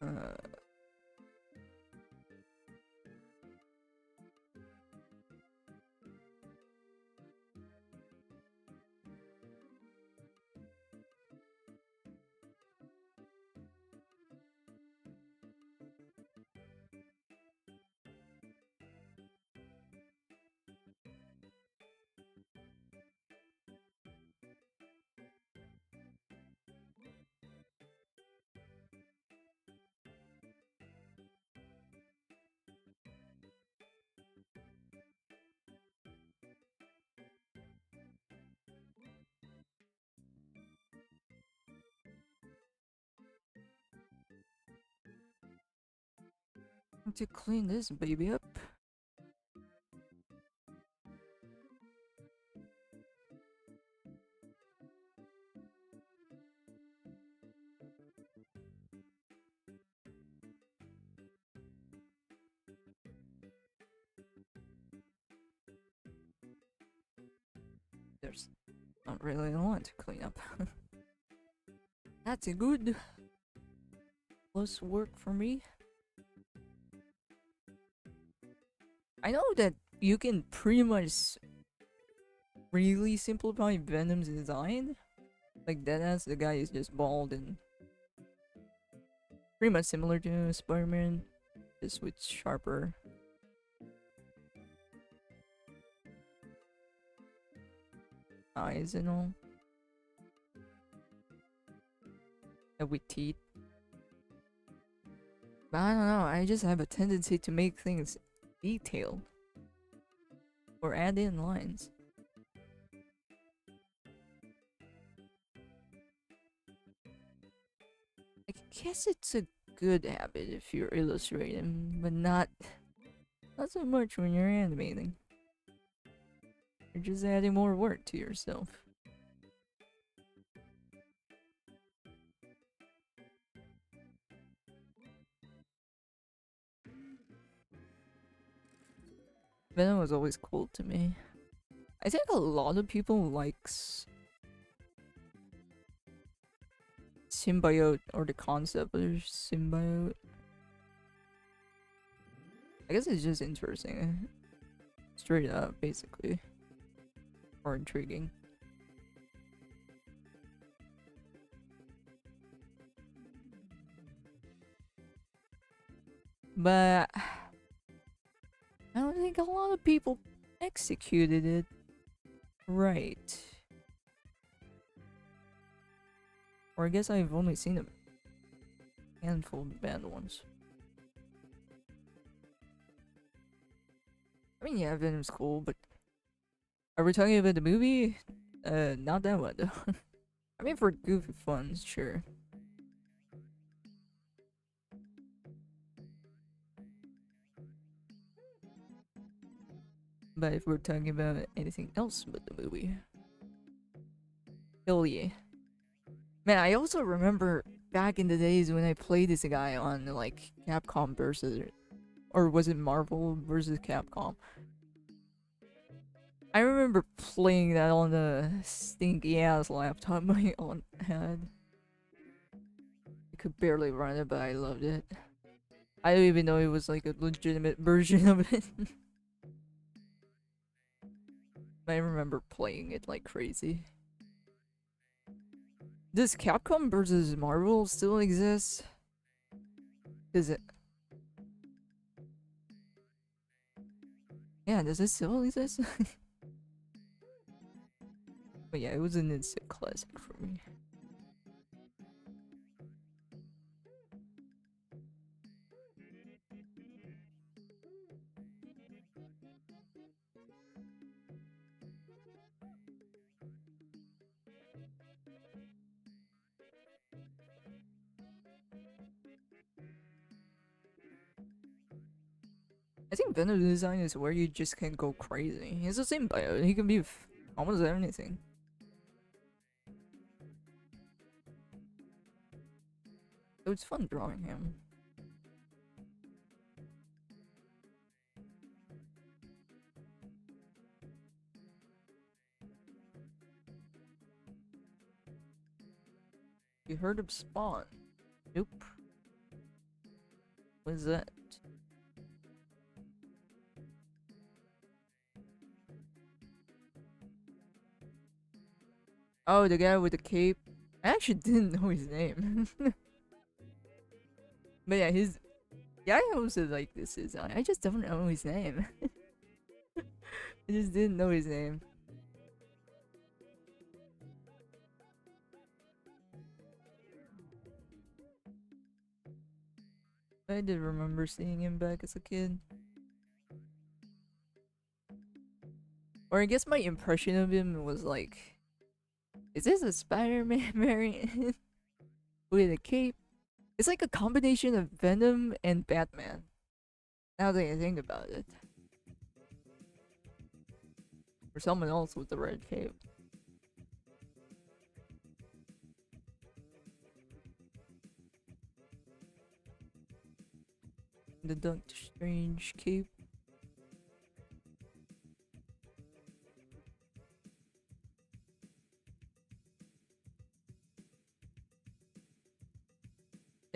Uh, to clean this baby up. there's not really a lot to clean up. That's a good plus work for me. I know that you can pretty much really simplify Venom's design. Like Deadass, the guy is just bald and pretty much similar to Spider-Man, just with sharper eyes and all. And with teeth. But I don't know, I just have a tendency to make things detailed. Or add in lines. I guess it's a good habit if you're illustrating, but not so much when you're animating. You're just adding more work to yourself. Venom was always cool to me. I think a lot of people likes symbiote or the concept of symbiote. I guess it's just interesting. Straight up, basically. Or intriguing. But I don't think a lot of people executed it right. Or I guess I've only seen a handful of bad ones. I mean, yeah, Venom's cool, but are we talking about the movie? Not that one though. I mean, for goofy fun, sure. But if we're talking about anything else but the movie, hell yeah. Man, I also remember back in the days when I played this guy on like Capcom versus, or was it Marvel versus Capcom? I remember playing that on the stinky ass laptop my aunt had. I could barely run it, but I loved it. I don't even know it was like a legitimate version of it. I remember playing it like crazy. Does Capcom versus Marvel still exist? Is it? Yeah, does it still exist? But yeah, it was an instant classic for me. I think Venom design is where you just can go crazy. He's the same bio. He can be almost anything. So it's fun drawing him. You heard of Spawn? Nope. What is that? Oh, the guy with the cape. I actually didn't know his name. But yeah, yeah, I also like this design. I just don't know his name. I just didn't know his name. I did remember seeing him back as a kid. Or I guess my impression of him was like, is this a Spider-Man variant with a cape? It's like a combination of Venom and Batman. Now that I think about it. Or someone else with the red cape. The Doctor Strange cape.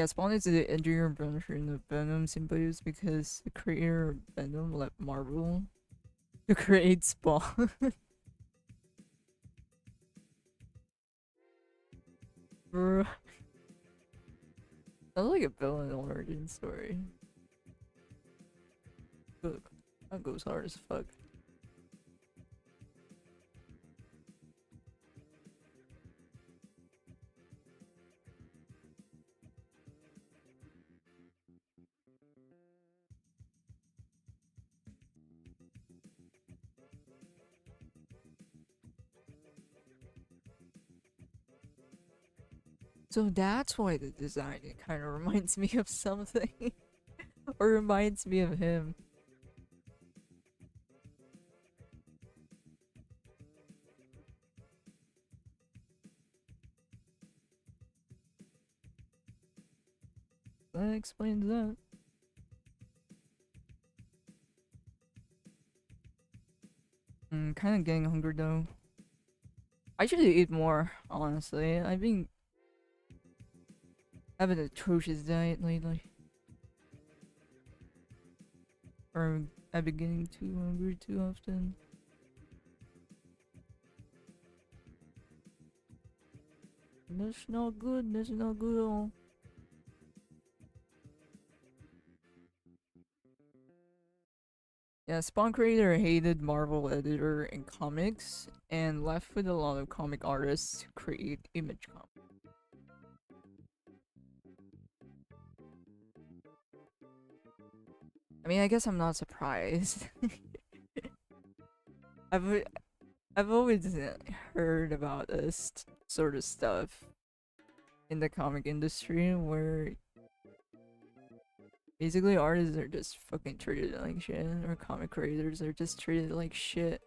Yeah, Spawn is the engineer version of Venom symbiotes because the creator of Venom left Marvel to create Spawn. Bruh. Sounds like a villain origin story. Look, that goes hard as fuck. So that's why the design it kind of reminds me of something, or reminds me of him. That explains that. Kind of getting hungry though. I should eat more, honestly. I've been having an atrocious diet lately. Or I've been getting too hungry too often. That's not good. That's not good at all. Yeah, Spawn creator hated Marvel editor in comics and left with a lot of comic artists to create Image Comics. I mean, I guess I'm not surprised. I've I've always heard about this sort of stuff in the comic industry where basically artists are just fucking treated like shit, or comic creators are just treated like shit.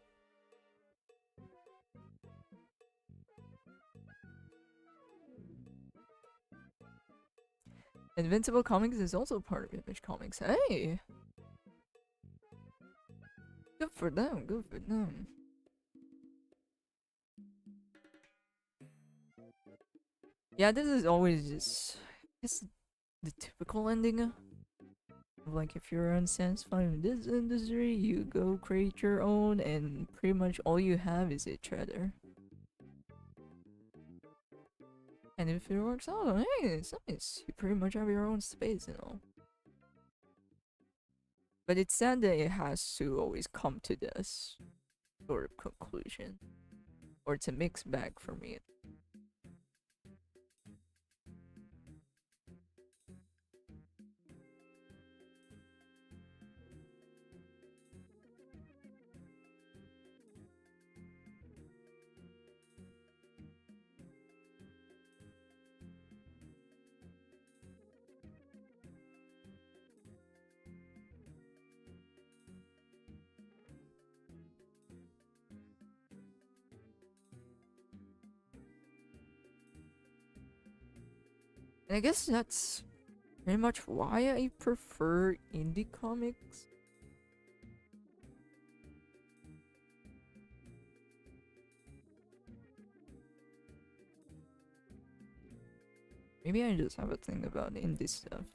Invincible Comics is also part of Image Comics. Hey! Good for them, good for them. Yeah, this is always just the typical ending. Like, if you're unsatisfied with this industry, you go create your own, and pretty much all you have is each other. And if it works out, hey, it's nice. You pretty much have your own space and all. But it's sad that it has to always come to this sort of conclusion. Or it's a mixed bag for me. And I guess that's pretty much why I prefer indie comics. Maybe I just have a thing about indie stuff.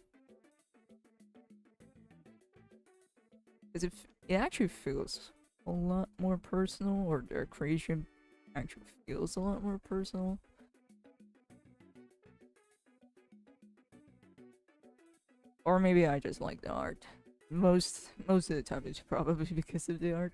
Because it actually feels a lot more personal, or their creation actually feels a lot more personal. Or maybe I just like the art. Most of the time it's probably because of the art.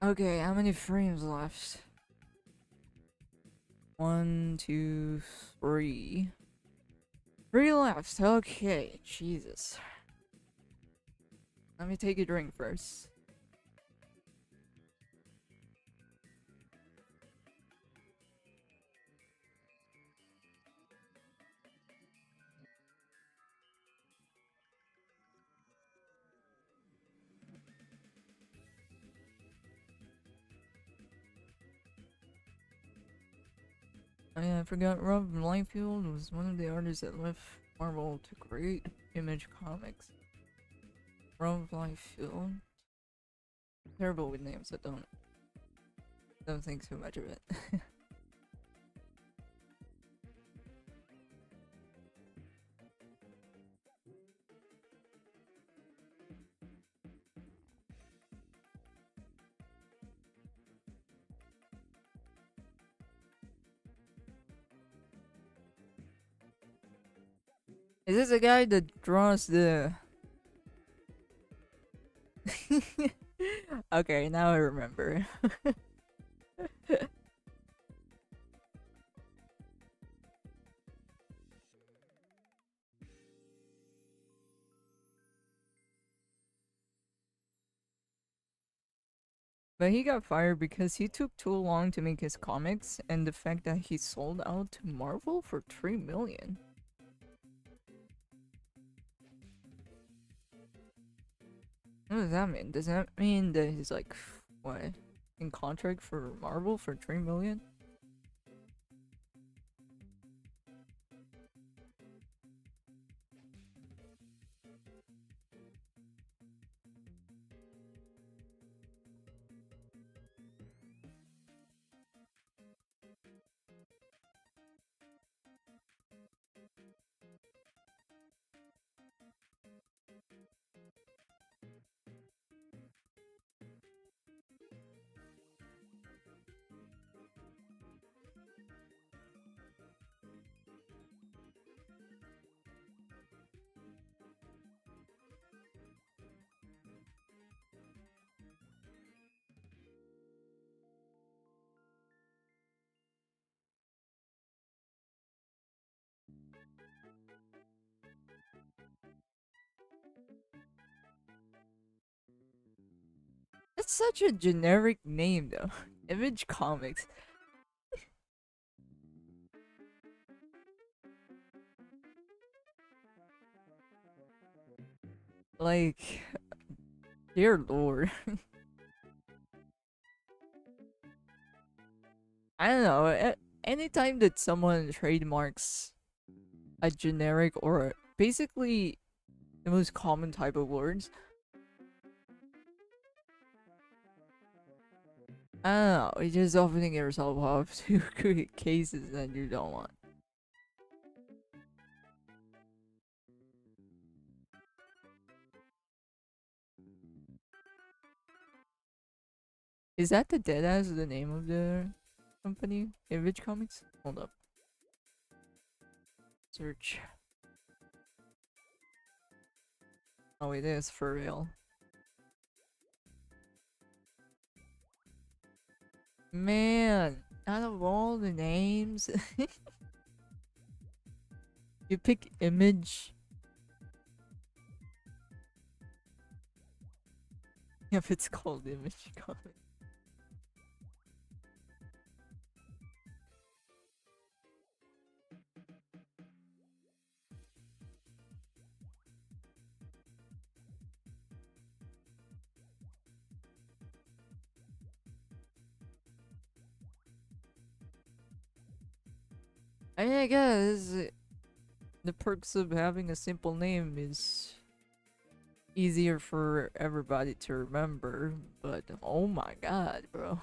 Okay, how many frames left? 1, 2, 3. 3 left. Okay, Jesus. Let me take a drink first. Oh yeah, I forgot Rob Liefeld was one of the artists that left Marvel to create Image Comics. Rob Liefeld. Terrible with names, I don't think too much of it. Is this a guy that draws the... Okay, now I remember. But he got fired because he took too long to make his comics, and the fact that he sold out to Marvel for 3 million. What does that mean? Does that mean that he's like, what, in contract for Marvel for 3 million? That's such a generic name though. Image Comics. Like, dear lord. I don't know. Anytime that someone trademarks a generic or basically the most common type of words, I don't know, you're just opening yourself up to cases that you don't want. Is that the Deadass the name of the company? Image Comics? Hold up. Search. Oh, it is for real. Man, out of all the names, you pick Image. If it's called Image Comics. I mean, I guess the perks of having a simple name is easier for everybody to remember, but oh my god, bro.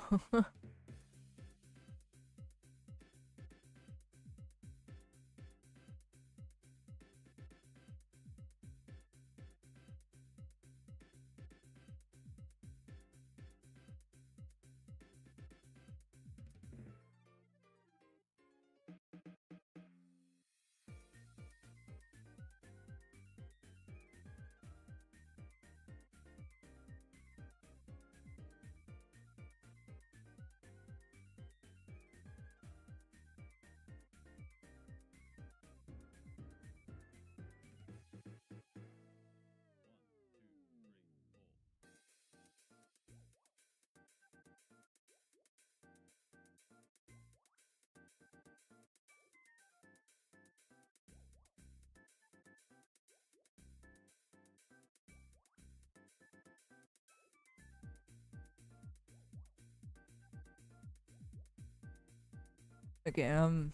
Okay, I'm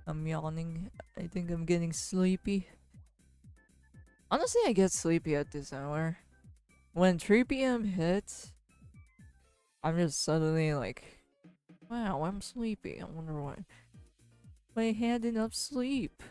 yawning. I think I'm getting sleepy. Honestly, I get sleepy at this hour. When 3 p.m. hits, I'm just suddenly like, wow, I'm sleepy. I wonder why. I had enough sleep.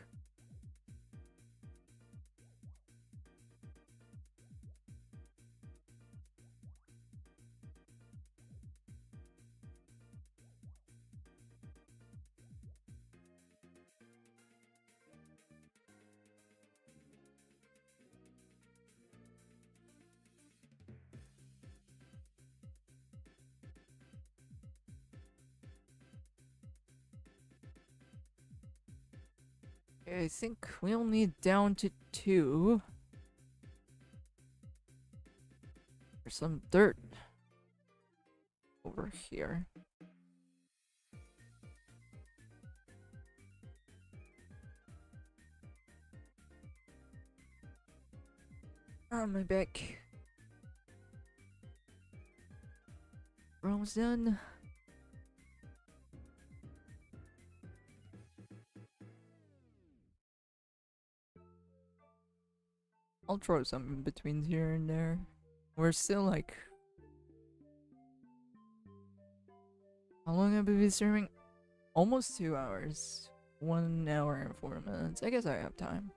Okay, I think we only need down to 2. There's some dirt over here. On my back. Almost done. I'll throw some in between here and there. We're still like... How long have we been streaming? Almost 2 hours. 1 hour and 4 minutes. I guess I have time.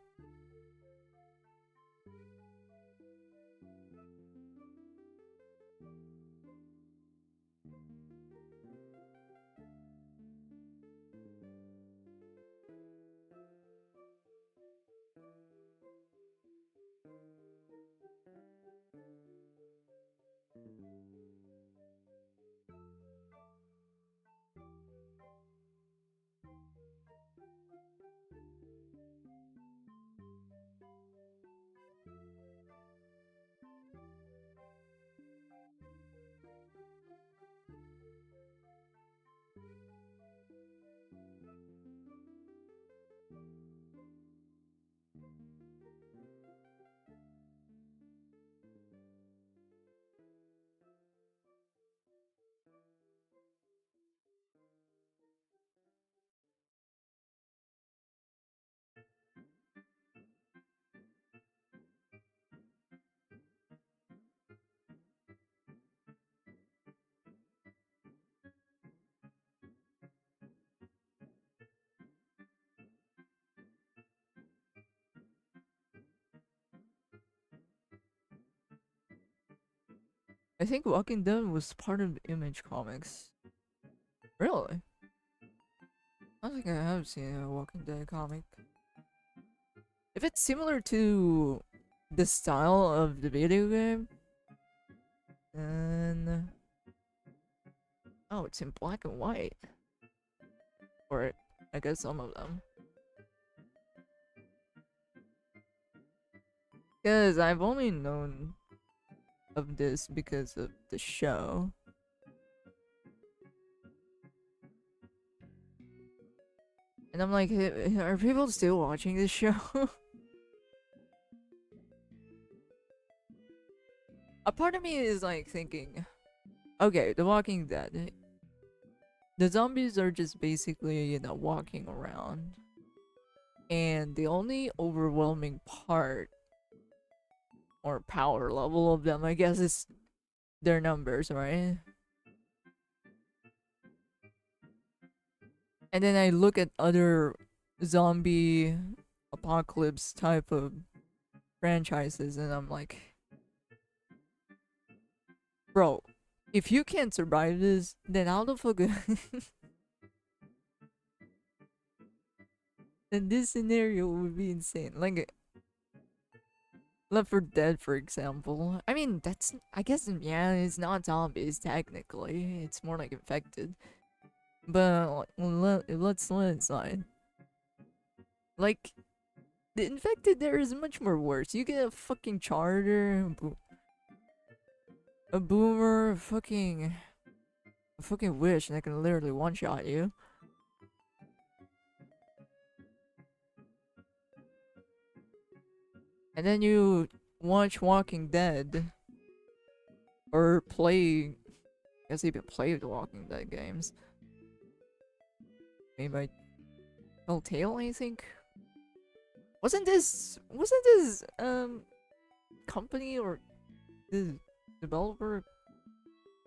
I think Walking Dead was part of Image Comics. Really? I don't think I have seen a Walking Dead comic. If it's similar to the style of the video game, then... Oh, it's in black and white. Or, I guess some of them. Because I've only known of this because of the show. And I'm like, are people still watching this show? A part of me is like thinking, okay, The Walking Dead. The zombies are just basically, you know, walking around. And the only overwhelming part or power level of them, I guess, is their numbers, right? And then I look at other zombie apocalypse type of franchises and I'm like, bro, if you can't survive this, then how the fuck then this scenario would be insane. Like Left 4 Dead, for example. I mean, that's, I guess, yeah, it's not zombies technically. It's more like infected. But let's let it slide. Like, the infected there is much more worse. You get a fucking charter, a boomer, a fucking wish, and I can literally one-shot you. And then you watch Walking Dead. Or play... I guess even play the Walking Dead games. made by Telltale, I think. Wasn't this company or the developer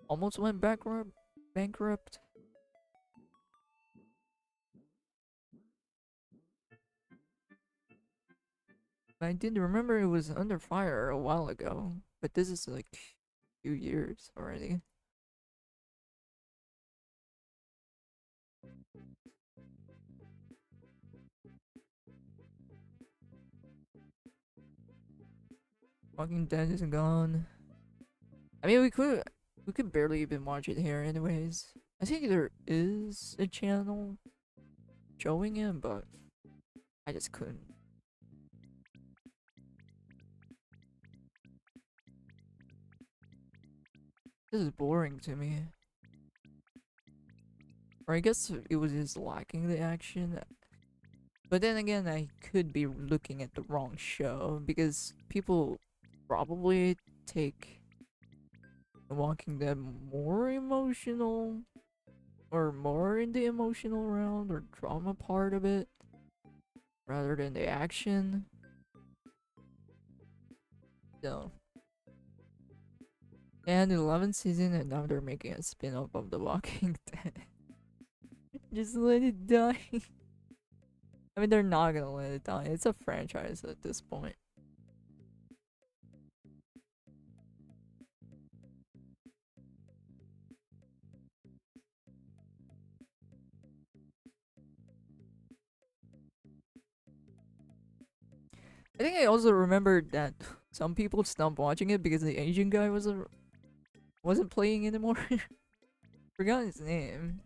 almost went bankrupt? I did remember it was under fire a while ago, but this is like a few years already. Walking Dead is gone. I mean, we could barely even watch it here, anyways. I think there is a channel showing it, but I just couldn't. This is boring to me. Or I guess it was just lacking the action. But then again, I could be looking at the wrong show because people probably take The Walking Dead more emotional or more in the emotional round or drama part of it rather than the action. So, and the 11th season, and now they're making a spin-off of The Walking Dead. Just let it die. I mean, they're not gonna let it die. It's a franchise at this point. I think I also remembered that some people stopped watching it because the Asian guy wasn't playing anymore. Forgot his name.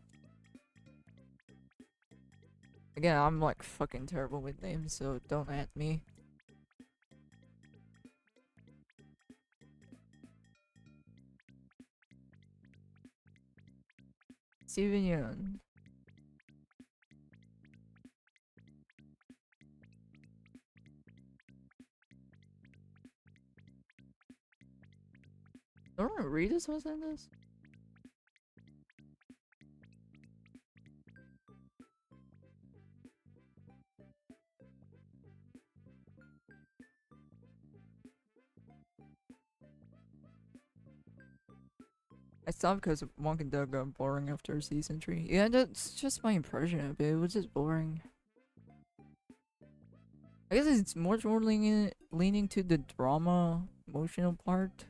Again, I'm like fucking terrible with names, so don't at me. Steven Yeun. Norman Reedus was in this? I stopped because Walking Dead got boring after season 3. Yeah, that's just my impression of it. It was just boring. I guess it's much more leaning to the drama, emotional part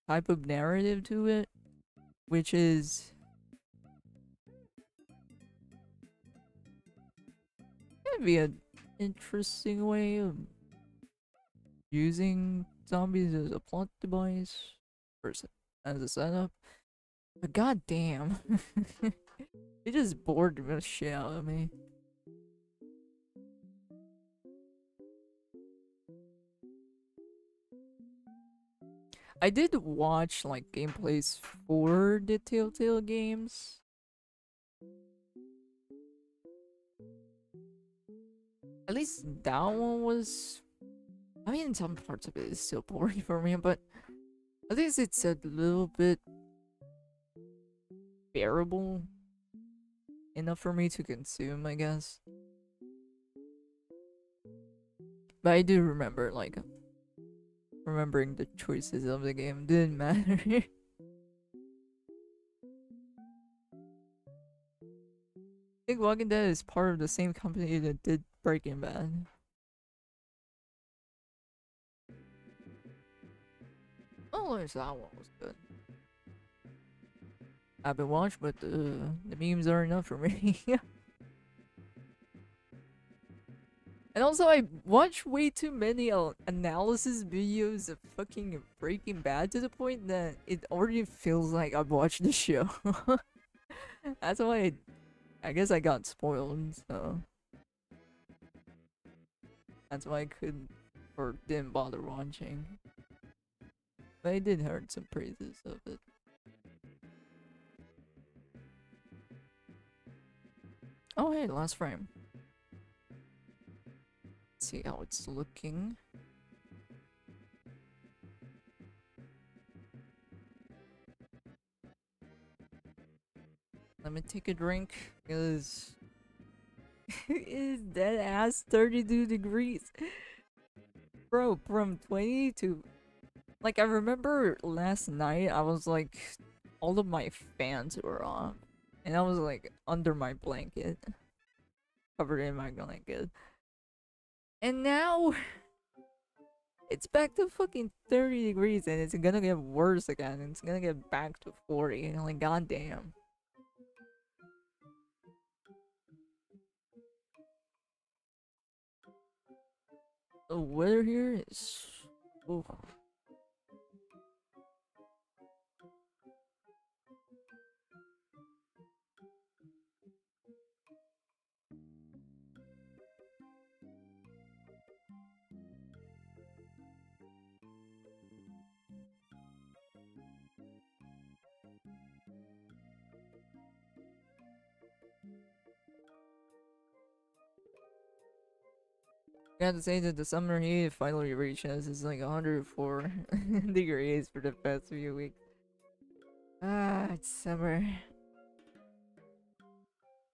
type of narrative to it, which is gonna be an interesting way of using zombies as a plot device or as a setup. But goddamn, it just bored the shit out of me. I did watch like gameplays for the Telltale games. At least that one was. I mean, some parts of it is still boring for me, but at least it's a little bit bearable enough for me to consume, I guess. But I do remember, like, remembering the choices of the game didn't matter. I think Walking Dead is part of the same company that did Breaking Bad. Oh, at least that one was good. I haven't watched, but the memes are enough for me. And also, I watch way too many analysis videos of fucking Breaking Bad to the point that it already feels like I've watched the show. That's why I guess I got spoiled, so that's why I couldn't or didn't bother watching. But I did heard some praises of it. Oh hey, last frame. Let's see how it's looking. Let me take a drink because it is dead ass 32 degrees. Bro, from 20 to like I remember last night I was like all of my fans were off and I was like under my blanket, covered in my blanket. And now it's back to fucking 30 degrees and it's gonna get worse again. It's gonna get back to 40. And like goddamn. The weather here is oof. I gotta say that the summer heat finally reached us. It's like 104 degrees for the past few weeks. Ah, it's summer.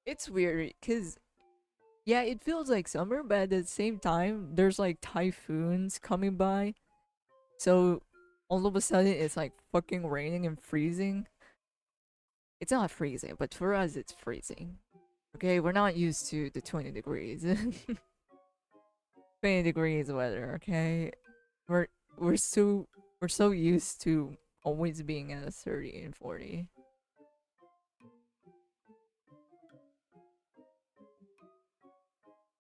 It's weird, cause yeah, it feels like summer, but at the same time, there's like typhoons coming by. So all of a sudden, it's like fucking raining and freezing. It's not freezing, but for us, it's freezing. Okay, we're not used to the 20 degrees. 20 degrees weather, okay? We're we're so we're so used to always being at a 30 and 40.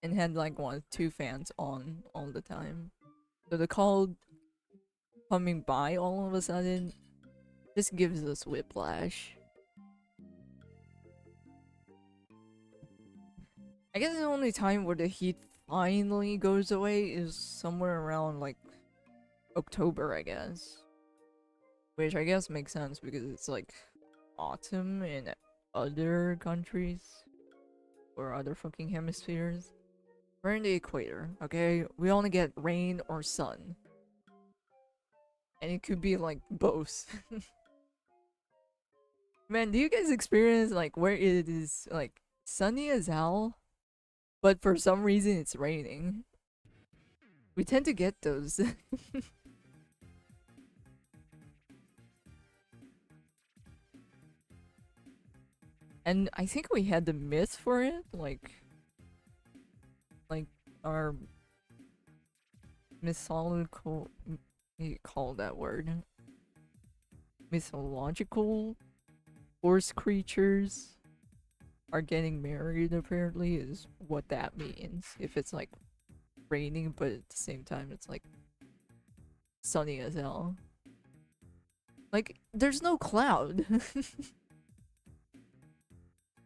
And had like one, two fans on all the time. So the cold coming by all of a sudden just gives us whiplash. I guess the only time where the heat finally goes away is somewhere around like October, I guess. Which I guess makes sense because it's like autumn in other countries or other fucking hemispheres. We're in the equator, okay? We only get rain or sun. And it could be like both. Man, do you guys experience like where it is like sunny as hell, but for some reason it's raining? We tend to get those. And I think we had the myth for it, like our mythological, what do you call that word? Mythological horse creatures are getting married apparently is what that means. If it's like raining but at the same time it's like sunny as hell. Like there's no cloud.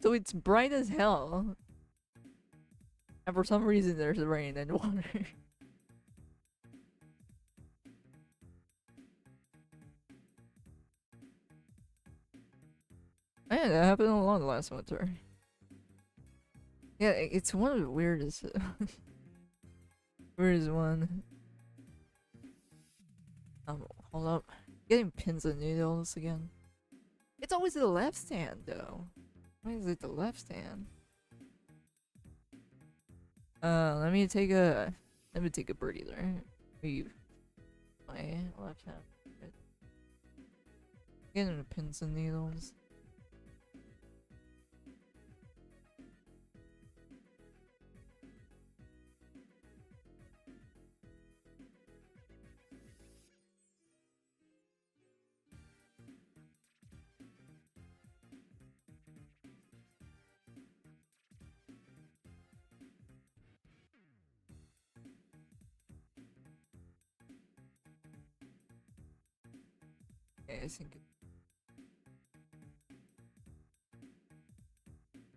So it's bright as hell. And for some reason there's rain and water. Man, that happened a lot last winter. Yeah, it's one of the weirdest weirdest one. Hold up. Getting pins and needles again. It's always the left stand though. Why is it the left stand? Let me take a breather. Leave my left hand. Getting the pins and needles. Okay, I think it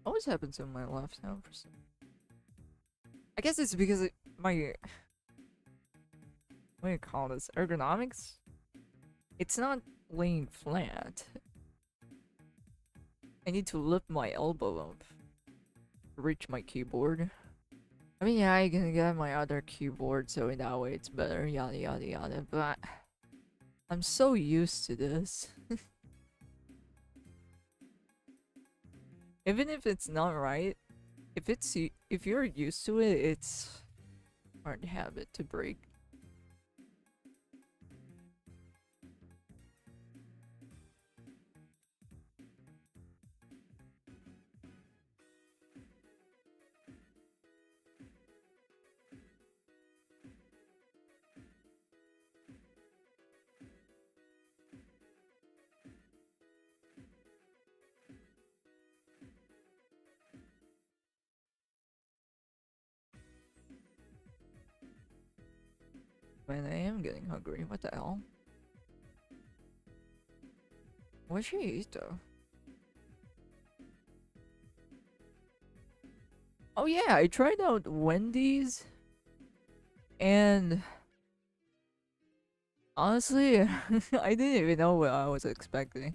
always happens on my left hand for some. I guess it's because my what do you call this? Ergonomics? It's not laying flat. I need to lift my elbow up to reach my keyboard. I mean, yeah, I can get my other keyboard, so in that way it's better, yada yada yada, but I'm so used to this. Even if it's not right, if you're used to it, it's hard habit to break. Man, I am getting hungry. What the hell? What should you eat though? Oh yeah, I tried out Wendy's, and honestly, I didn't even know what I was expecting.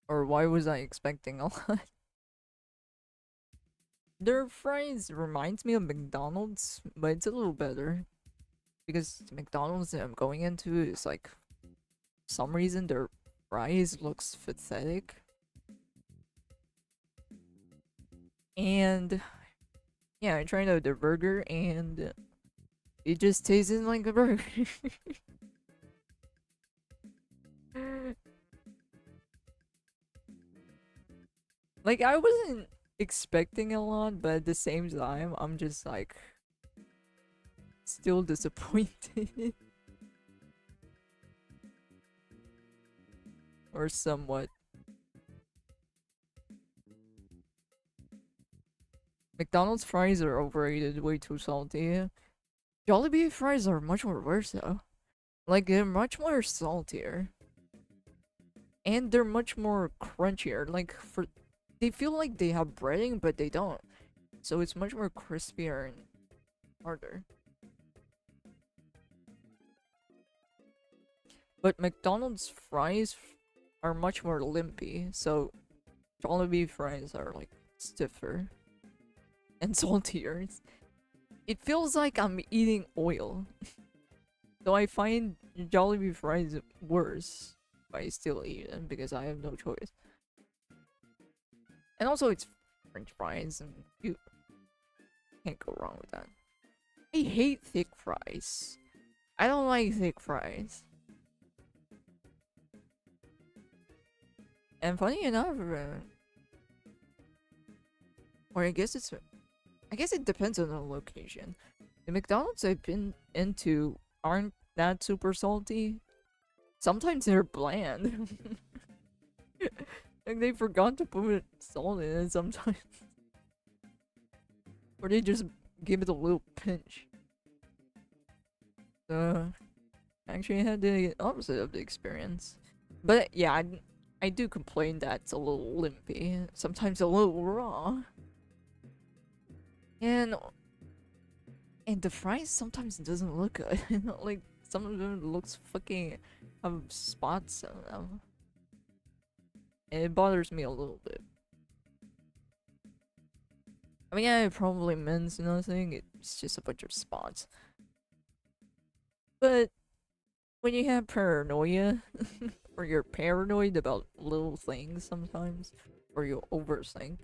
Or why was I expecting a lot? Their fries reminds me of McDonald's, but it's a little better. Because the McDonald's that I'm going into is like, some reason their fries looks pathetic. And yeah, I tried out their burger and it just tasted like a burger. Like, I wasn't expecting a lot, but at the same time, I'm just like still disappointed. Or somewhat. McDonald's fries are overrated, way too salty. Jollibee fries are much more worse though. Like, they're much more saltier. And they're much more crunchier. Like, they feel like they have breading, but they don't. So it's much more crispier and harder. But McDonald's fries are much more limpy, so Jollibee fries are like stiffer and saltier. It feels like I'm eating oil. So I find Jollibee fries worse, but I still eat them because I have no choice. And also it's French fries and you can't go wrong with that. I hate thick fries. I don't like thick fries. And funny enough, or I guess it depends on the location. The McDonald's I've been into aren't that super salty. Sometimes they're bland. Like, they forgot to put salt in it sometimes. Or they just give it a little pinch. So, actually I had the opposite of the experience. But yeah, I do complain that it's a little limpy. Sometimes a little raw. And the fries sometimes doesn't look good. Like, some of them looks fucking have spots on them. And it bothers me a little bit. I mean, yeah, it probably means nothing. It's just a bunch of spots. But when you have paranoia, or you're paranoid about little things sometimes, or you overthink,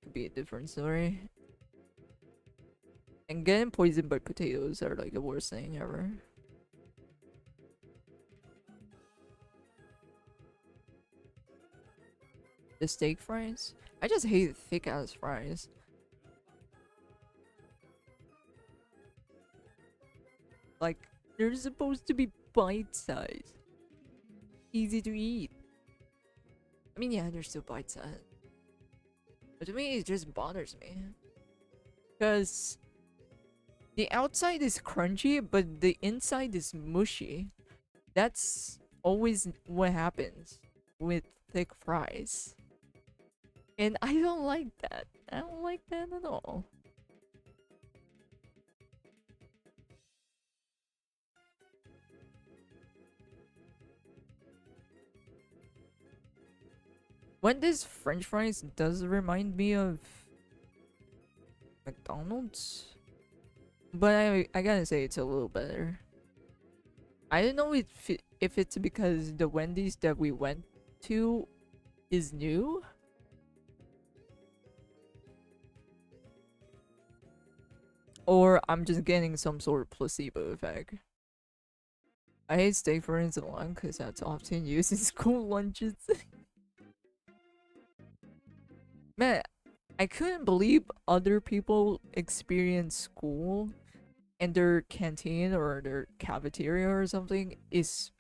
could be a different story. And getting poisoned by potatoes are like the worst thing ever. The steak fries? I just hate thick ass fries. Like, they're supposed to be bite sized, easy to eat. I mean, yeah, they're still bite sized. But to me, it just bothers me. Because the outside is crunchy, but the inside is mushy. That's always what happens with thick fries. And I don't like that. I don't like that at all. When this French fries does remind me of McDonald's, but I gotta say it's a little better. I don't know if it's because the Wendy's that we went 2 is new? Or I'm just getting some sort of placebo effect. I hate steak for insulin because that's often used in school lunches. Man, I couldn't believe other people experience school and their canteen or their cafeteria or something is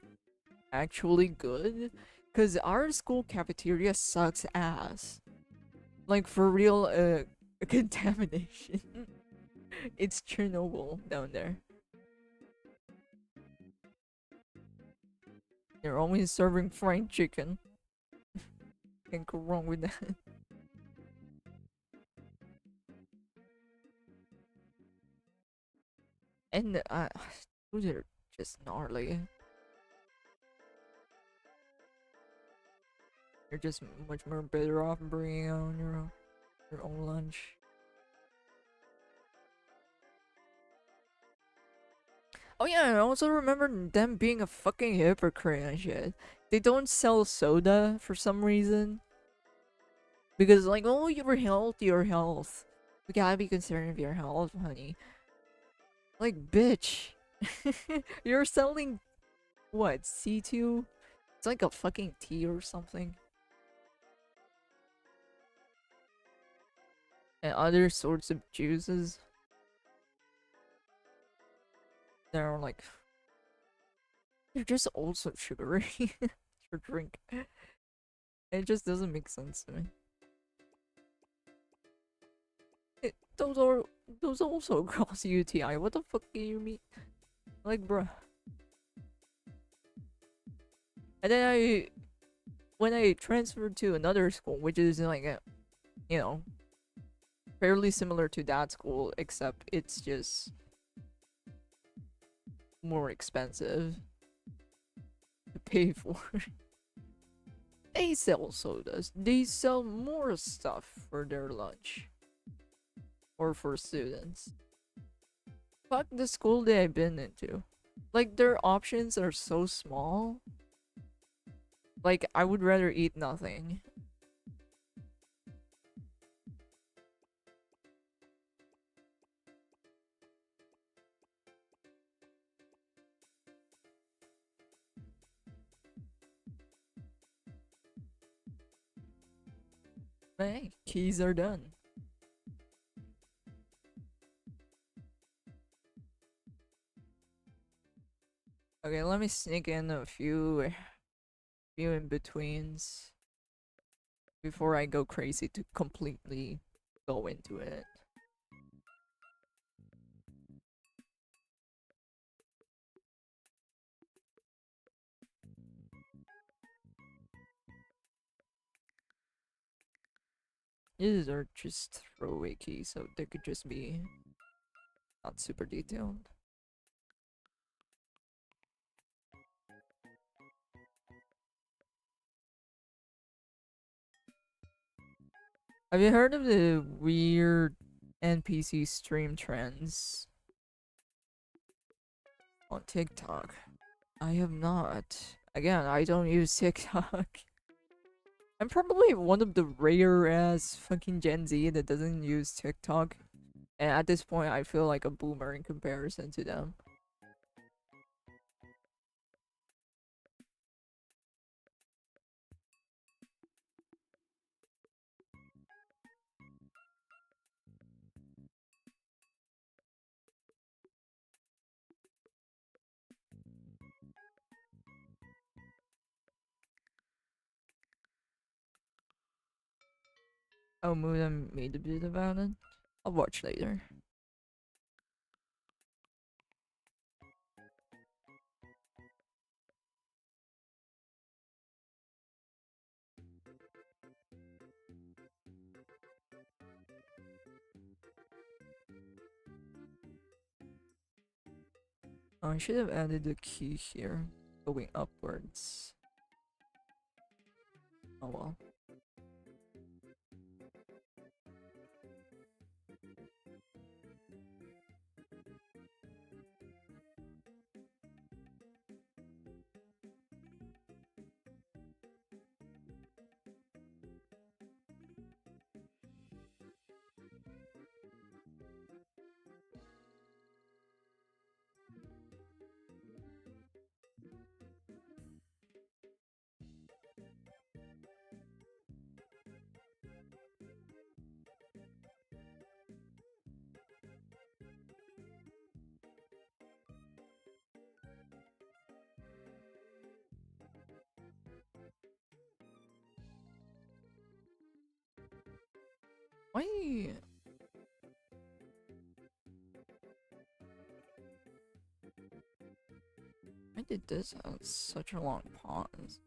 actually good. Because our school cafeteria sucks ass. Like, for real, contamination. It's Chernobyl down there. They're always serving fried chicken. Can't go wrong with that. And those are just gnarly. You're just much more better off bringing on your own lunch. Oh yeah, I also remember them being a fucking hypocrite and shit. They don't sell soda for some reason. Because like, oh, your health, your health. We gotta be concerned with your health, honey. Like, bitch. You're selling what, C2? It's like a fucking tea or something. And other sorts of juices. They're like, they're just also sugary to drink. It just doesn't make sense to me. Those also cause UTI. What the fuck do you mean? Like, bruh. And then when I transferred to another school, which is like a, you know, fairly similar to that school, except it's just more expensive to pay for. They sell sodas. They sell more stuff for their lunch. Or for students. Fuck the school that I've been into. Like, their options are so small. Like, I would rather eat nothing. Hey, keys are done. Okay, let me sneak in a few in-betweens before I go crazy to completely go into it. These are just throwaway keys, so they could just be not super detailed. Have you heard of the weird NPC stream trends on TikTok? I have not. Again, I don't use TikTok. I'm probably one of the rare ass fucking Gen Z that doesn't use TikTok. And at this point, I feel like a boomer in comparison to them. Oh, Muda made a bit about it. I'll watch later. Oh, I should have added the key here, going upwards. Oh well. Why? Why did this have such a long pause?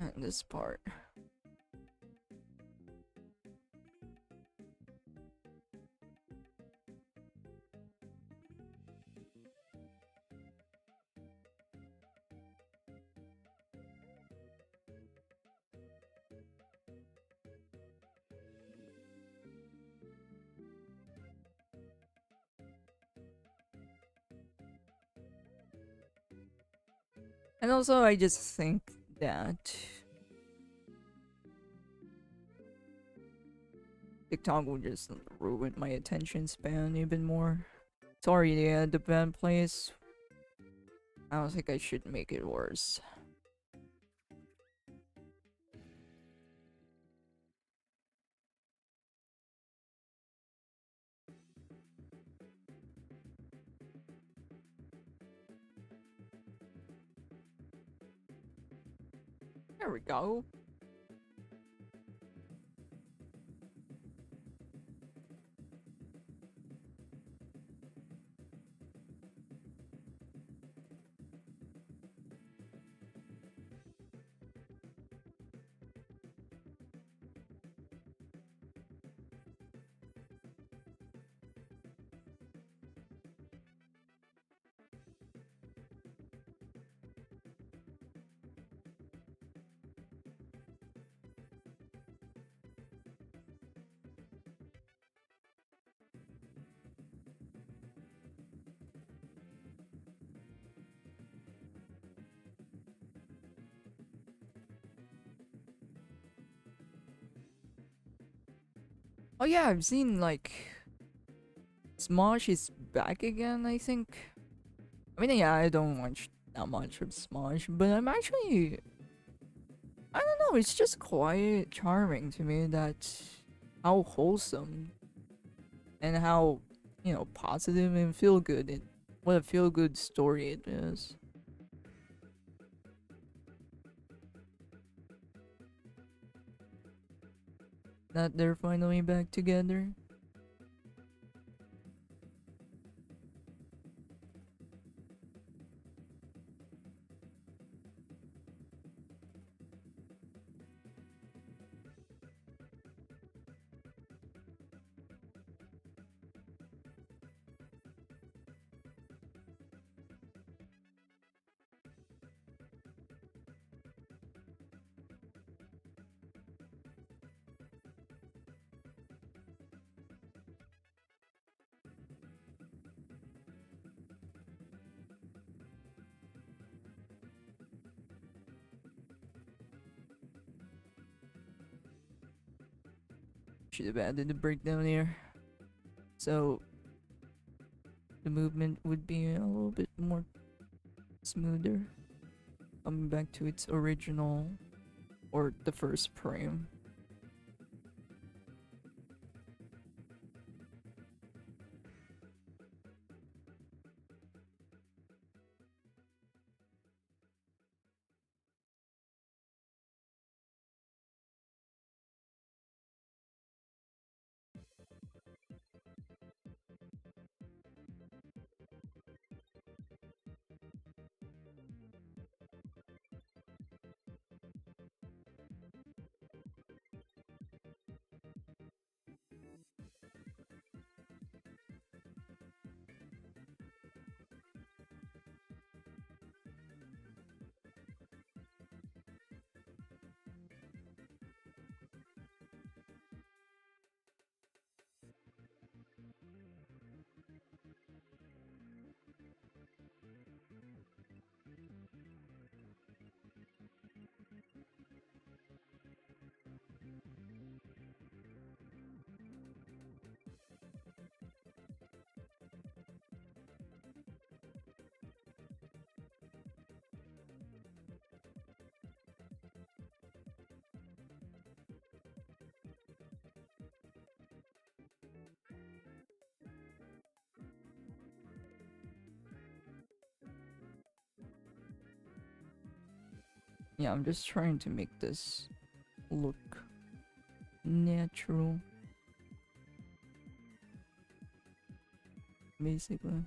And this part. And also, I just think that TikTok will just ruin my attention span even more. Sorry, yeah, the bad place. I don't think I should make it worse. There we go. Oh yeah, I've seen like Smosh is back again, I think. I mean, yeah, I don't watch that much of Smosh, but I'm actually, I don't know, it's just quite charming to me that how wholesome and how, positive and feel good what a feel good story it is. That they're finally back together. Should have added the breakdown here. So the movement would be a little bit more smoother. Coming back to its original or the first frame. Yeah, I'm just trying to make this look natural. Basically.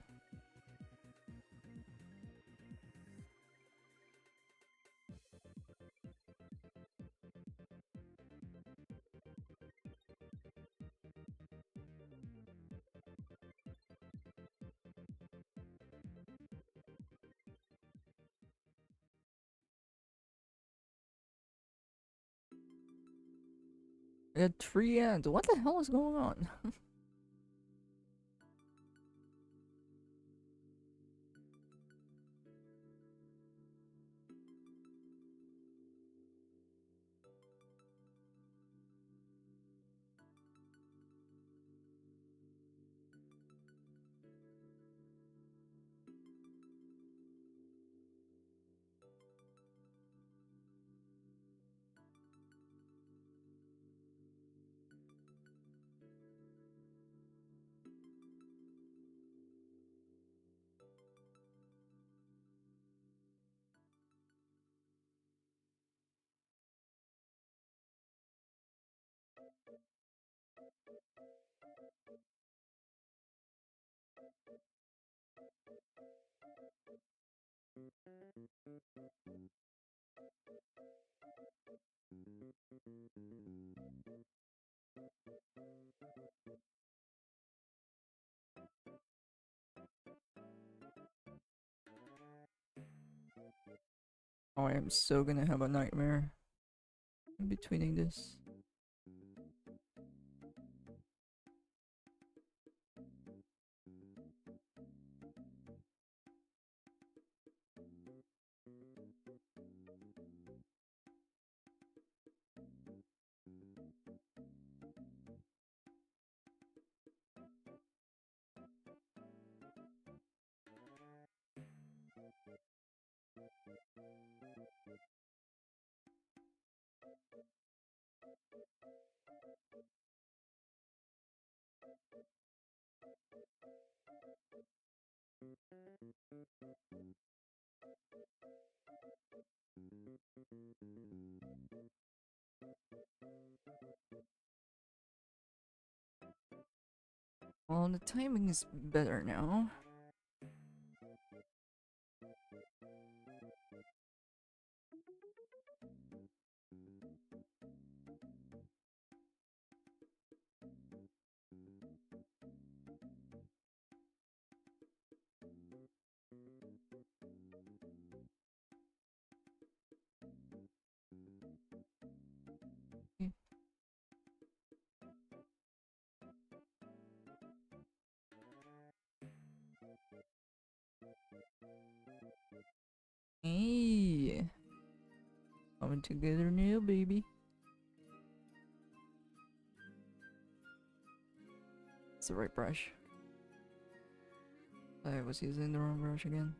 At 3 ends. What the hell is going on? Oh, I am so gonna have a nightmare in betweening this. Well, the timing is better now. Hey, coming together now, baby. It's the right brush. I was using the wrong brush again.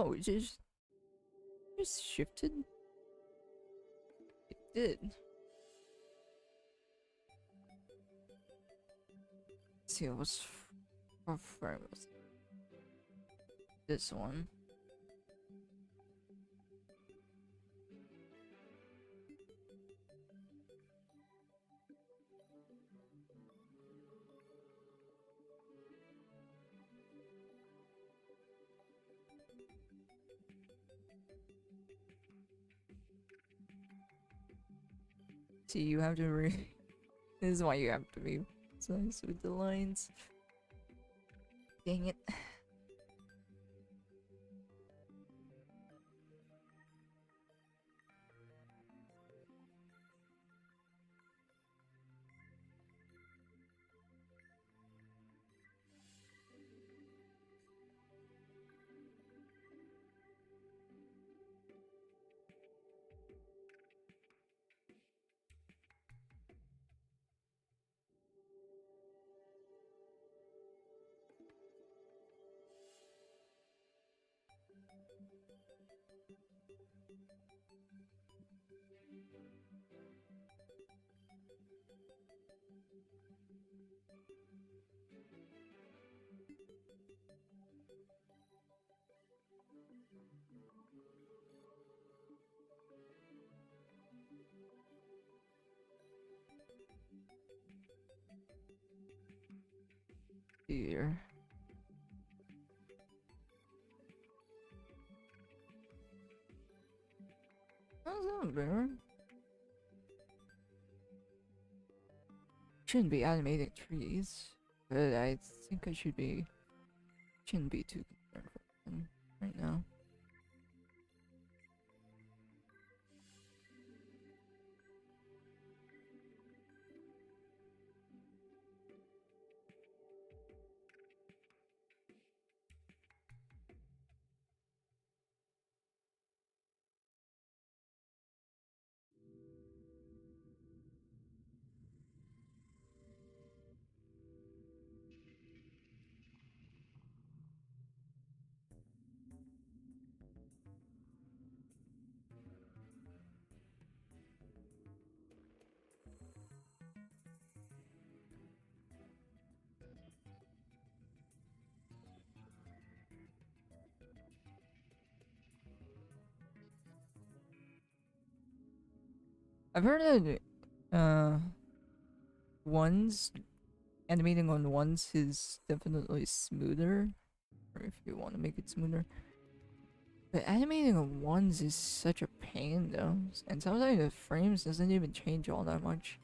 Oh, it just shifted? It did. Let's see, what frame was this one? See, you have to this is why you have to be precise with the lines. Dang it. Here. How's that better? Shouldn't be animating trees, but I think I shouldn't be too concerned for them right now. I've heard that ones animating on ones is definitely smoother, or if you want to make it smoother. But animating on ones is such a pain though, and sometimes the frames doesn't even change all that much.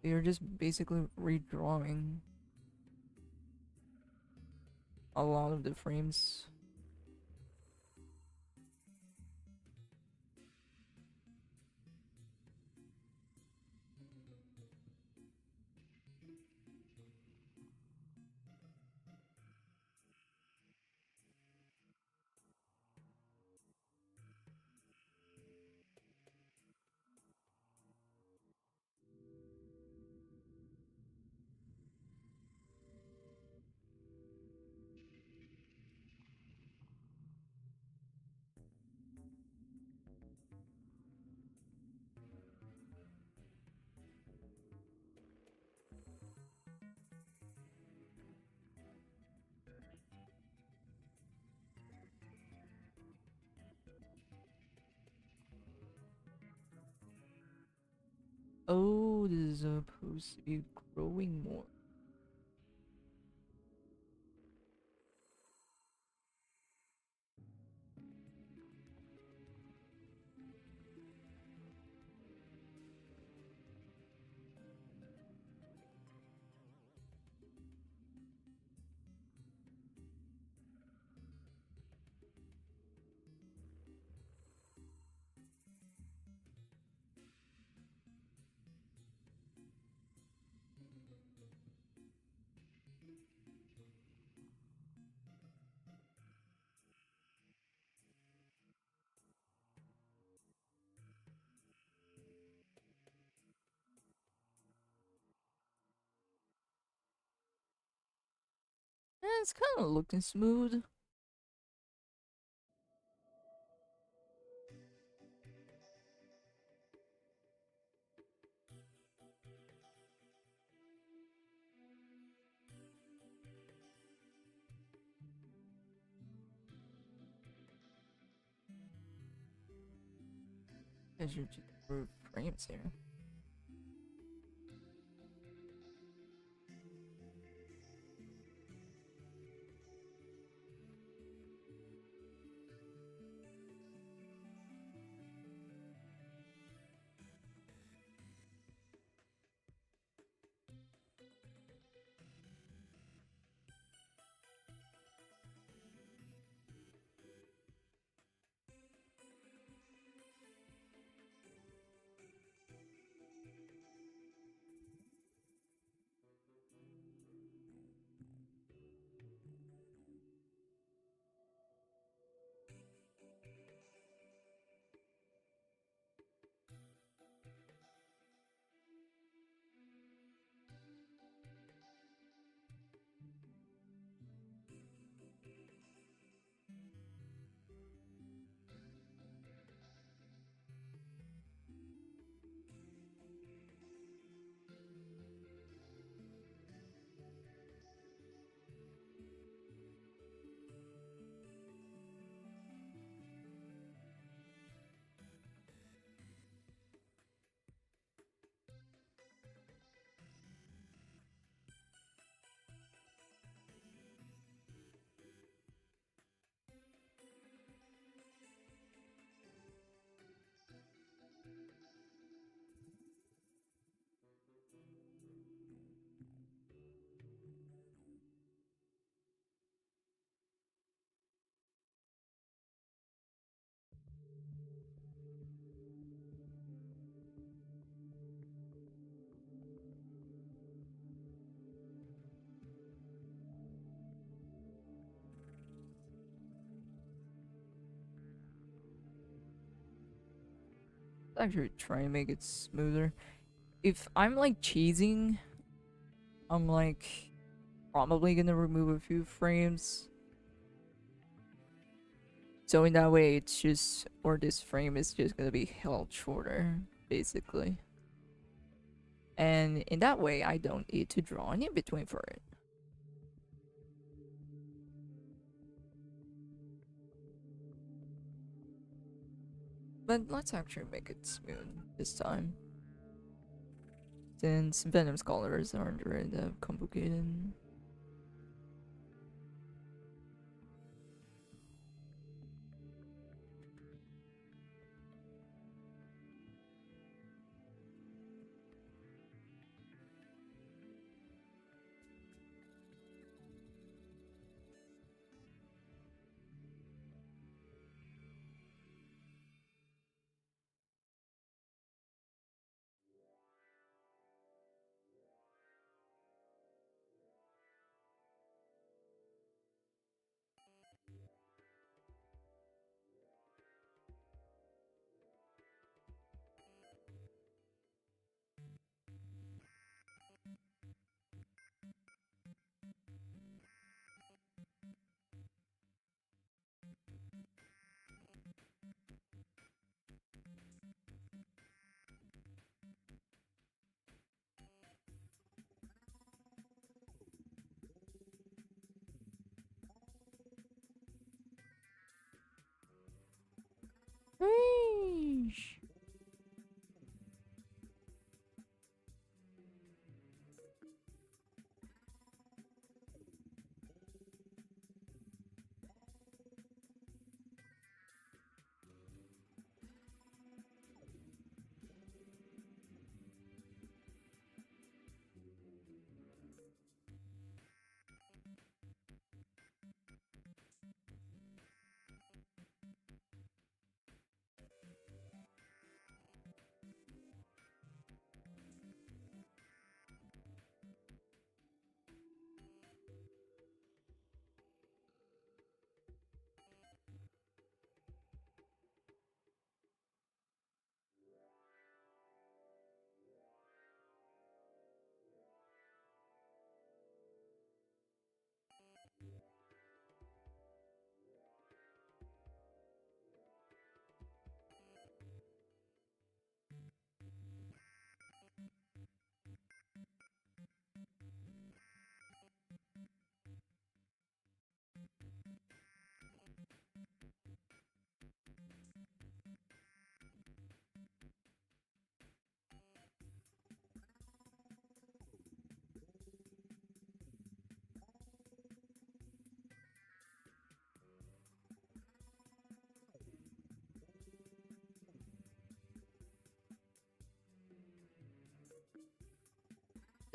You're just basically redrawing a lot of the frames. Oh, this is supposed to be growing more. It's kind of looking smooth. attention to the frames here. Actually try and make it smoother. If I'm like cheesing, I'm like probably gonna remove a few frames. So in that way it's just, or this frame is just gonna be held shorter, basically. And in that way I don't need to draw an in-between for it. But let's actually make it smooth this time. Since Venom's colors aren't really that complicated.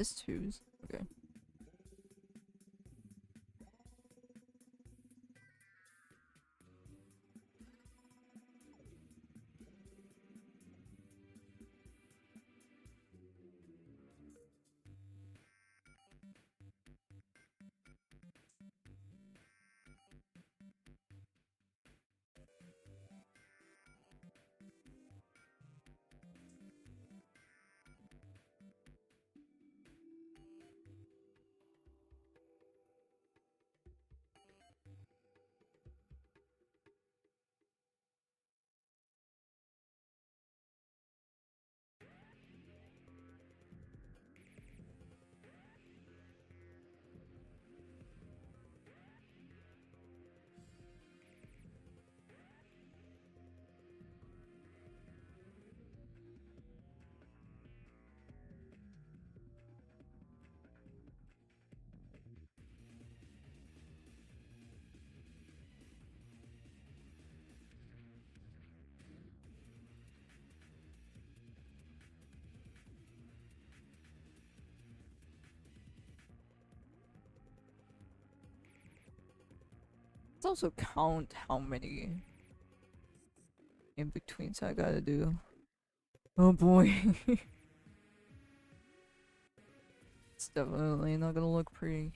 This two's okay. Let's also count how many in betweens I gotta do. Oh boy. It's definitely not gonna look pretty.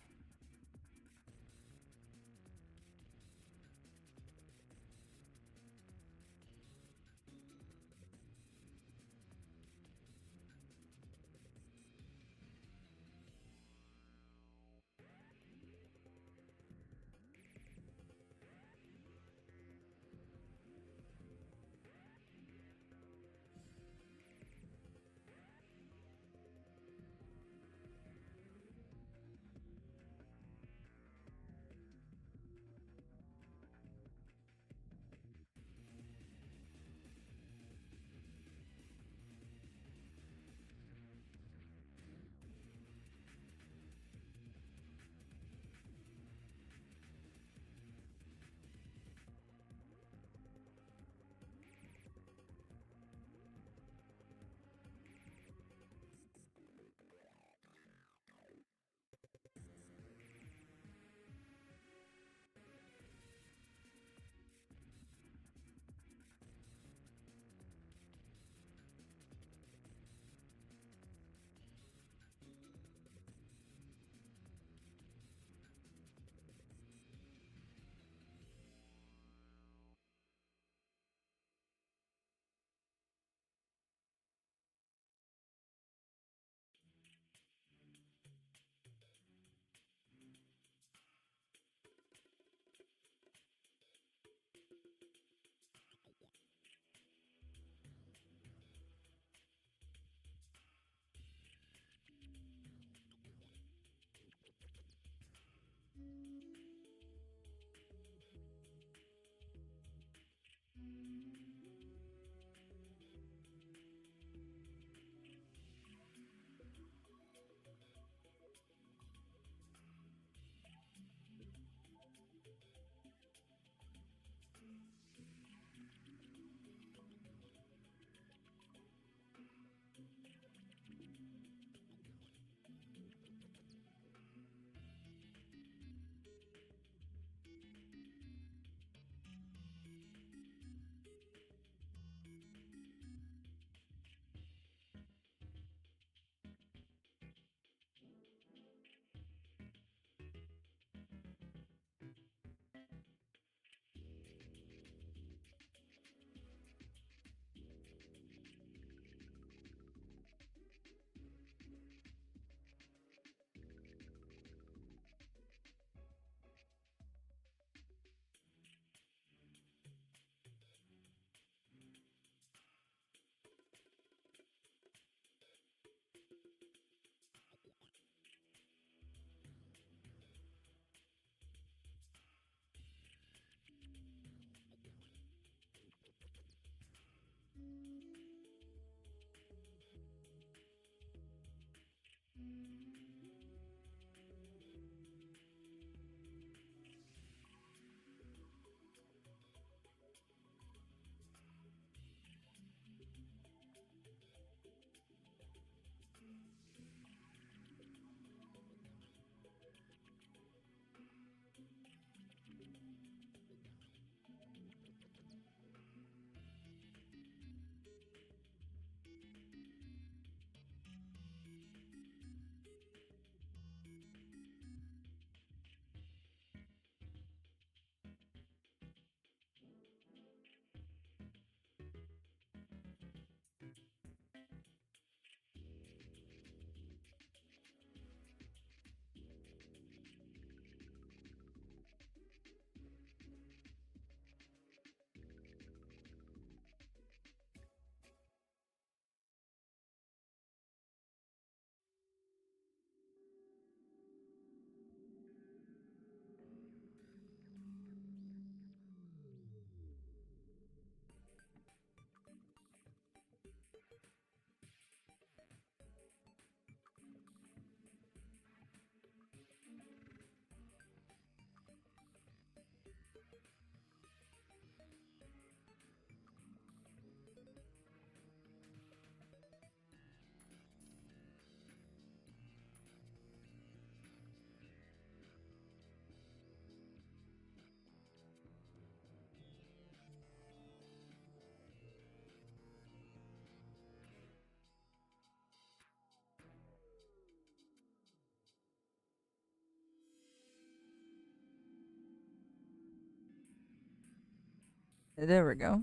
There we go.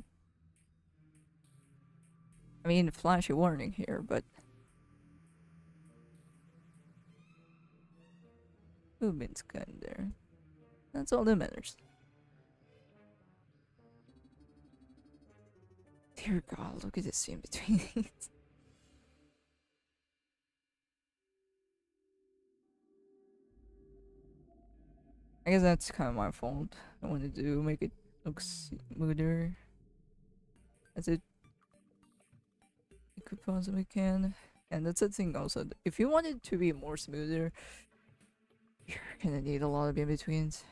I mean, flashy warning here, but movement's good there. That's all that matters. Dear God, look at this in between. I guess that's kind of my fault. I wanted to make it look smoother as it could possibly can. And that's the thing also. If you want it to be more smoother, you're gonna need a lot of in-betweens.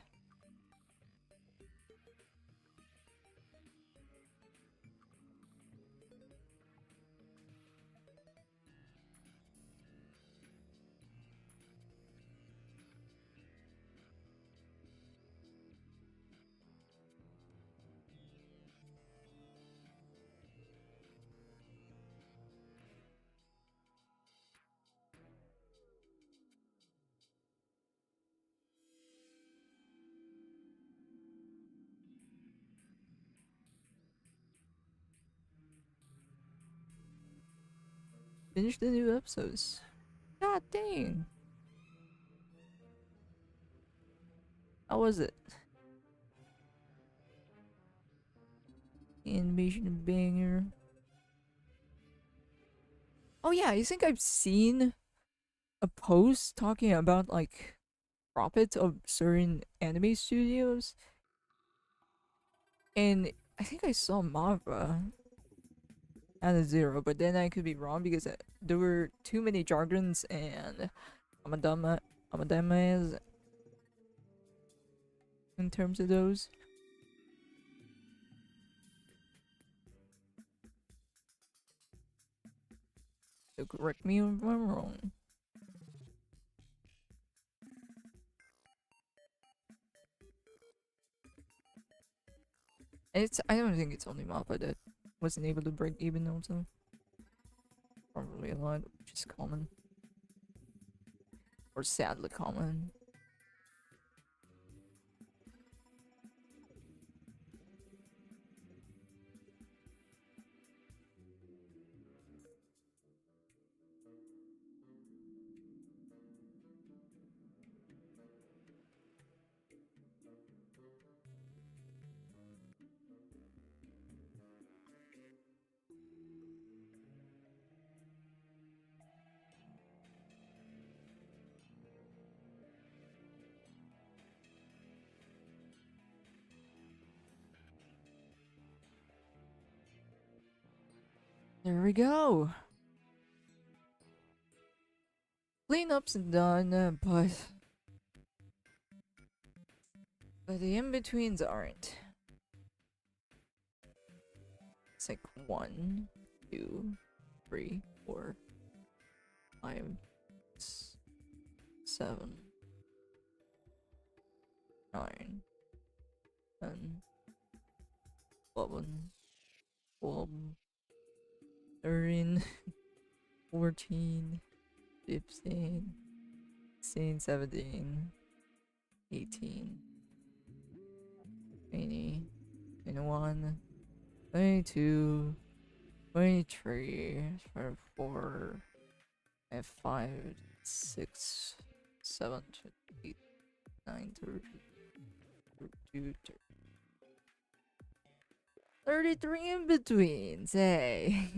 Finish the new episodes. God dang. How was it? Animation banger. Oh yeah, I think I've seen a post talking about like profits of certain anime studios, and I think I saw Mava at a zero, but then I could be wrong because there were too many jargons and amadamas in terms of those. So correct me if I'm wrong. I don't think it's only Mappa that wasn't able to break even also. Probably a lot, which is common. Or sadly common. There we go. Cleanup's done, but the in-betweens aren't. It's like 1, 2, 3, 4, 5, 7, 9, 10, 11, 12, 13, 14, 15, 16, 17, 18, 20, 21, 22, 23, 24, 5, 6, 7, 8, 9, 30, 32, 33 in betweens. Hey,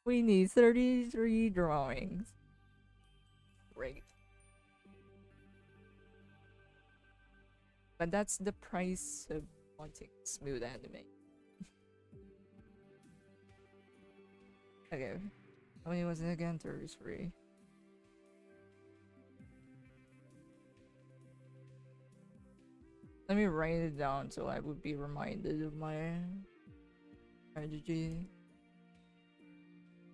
we need 33 drawings. Great. But that's the price of wanting smooth anime. Okay. How many was it again? 33. Let me write it down so I would be reminded of my strategy.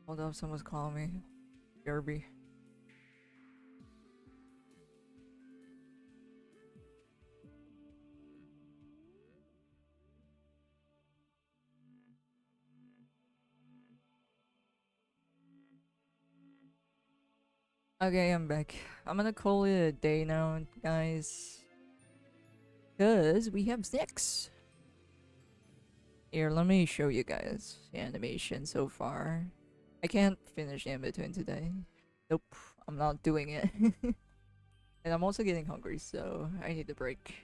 Hold up, someone's calling me. Derby. Okay, I'm back. I'm gonna call it a day now, guys. Because we have 6. Here, let me show you guys the animation so far. I can't finish in between today. Nope, I'm not doing it. And I'm also getting hungry, so I need a break.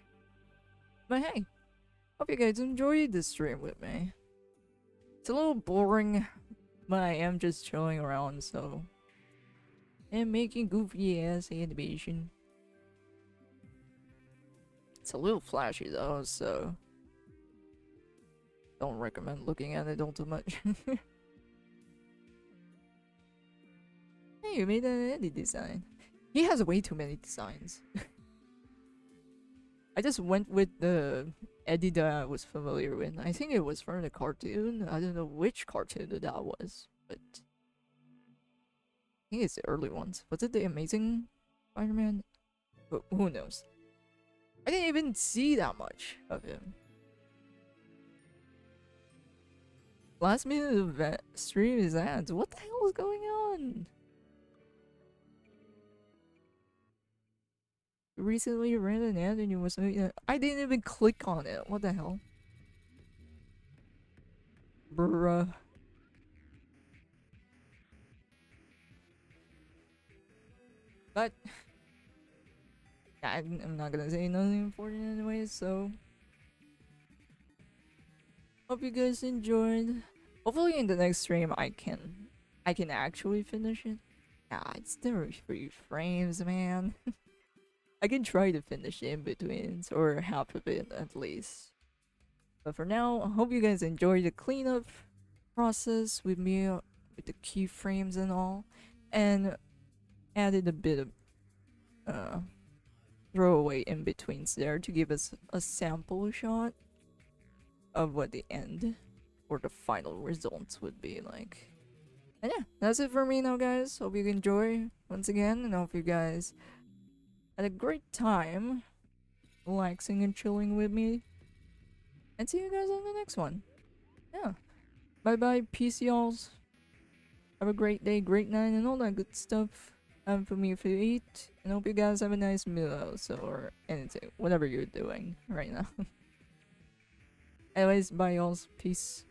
But hey, hope you guys enjoyed this stream with me. It's a little boring, but I am just chilling around, so... And making goofy ass animation. It's a little flashy though, so... Don't recommend looking at it all too much. Hey, you made an Eddie design. He has way too many designs. I just went with the Eddie that I was familiar with. I think it was from the cartoon. I don't know which cartoon that was, but I think it's the early ones. Was it the Amazing Spider-Man? Who knows? I didn't even see that much of him. Last minute of that stream is ads. What the hell is going on? Recently ran an ad and it was I didn't even click on it. What the hell? Bruh. But I'm not gonna say nothing important anyways, so hope you guys enjoyed. Hopefully in the next stream I can actually finish it. Ah, it's 33 frames, man. I can try to finish the in-betweens, or half of it at least. But for now, I hope you guys enjoy the cleanup process with me, with the keyframes and all. And added a bit of throwaway in-betweens there to give us a sample shot of what the end or the final results would be like. And yeah, that's it for me now, guys. Hope you enjoy once again, and hope you guys had a great time relaxing and chilling with me. And see you guys on the next one. Yeah. Bye bye, peace y'alls. Have a great day, great night, and all that good stuff. Have for me if you eat. And hope you guys have a nice meal also, or anything. Whatever you're doing right now. Anyways, bye y'alls. Peace.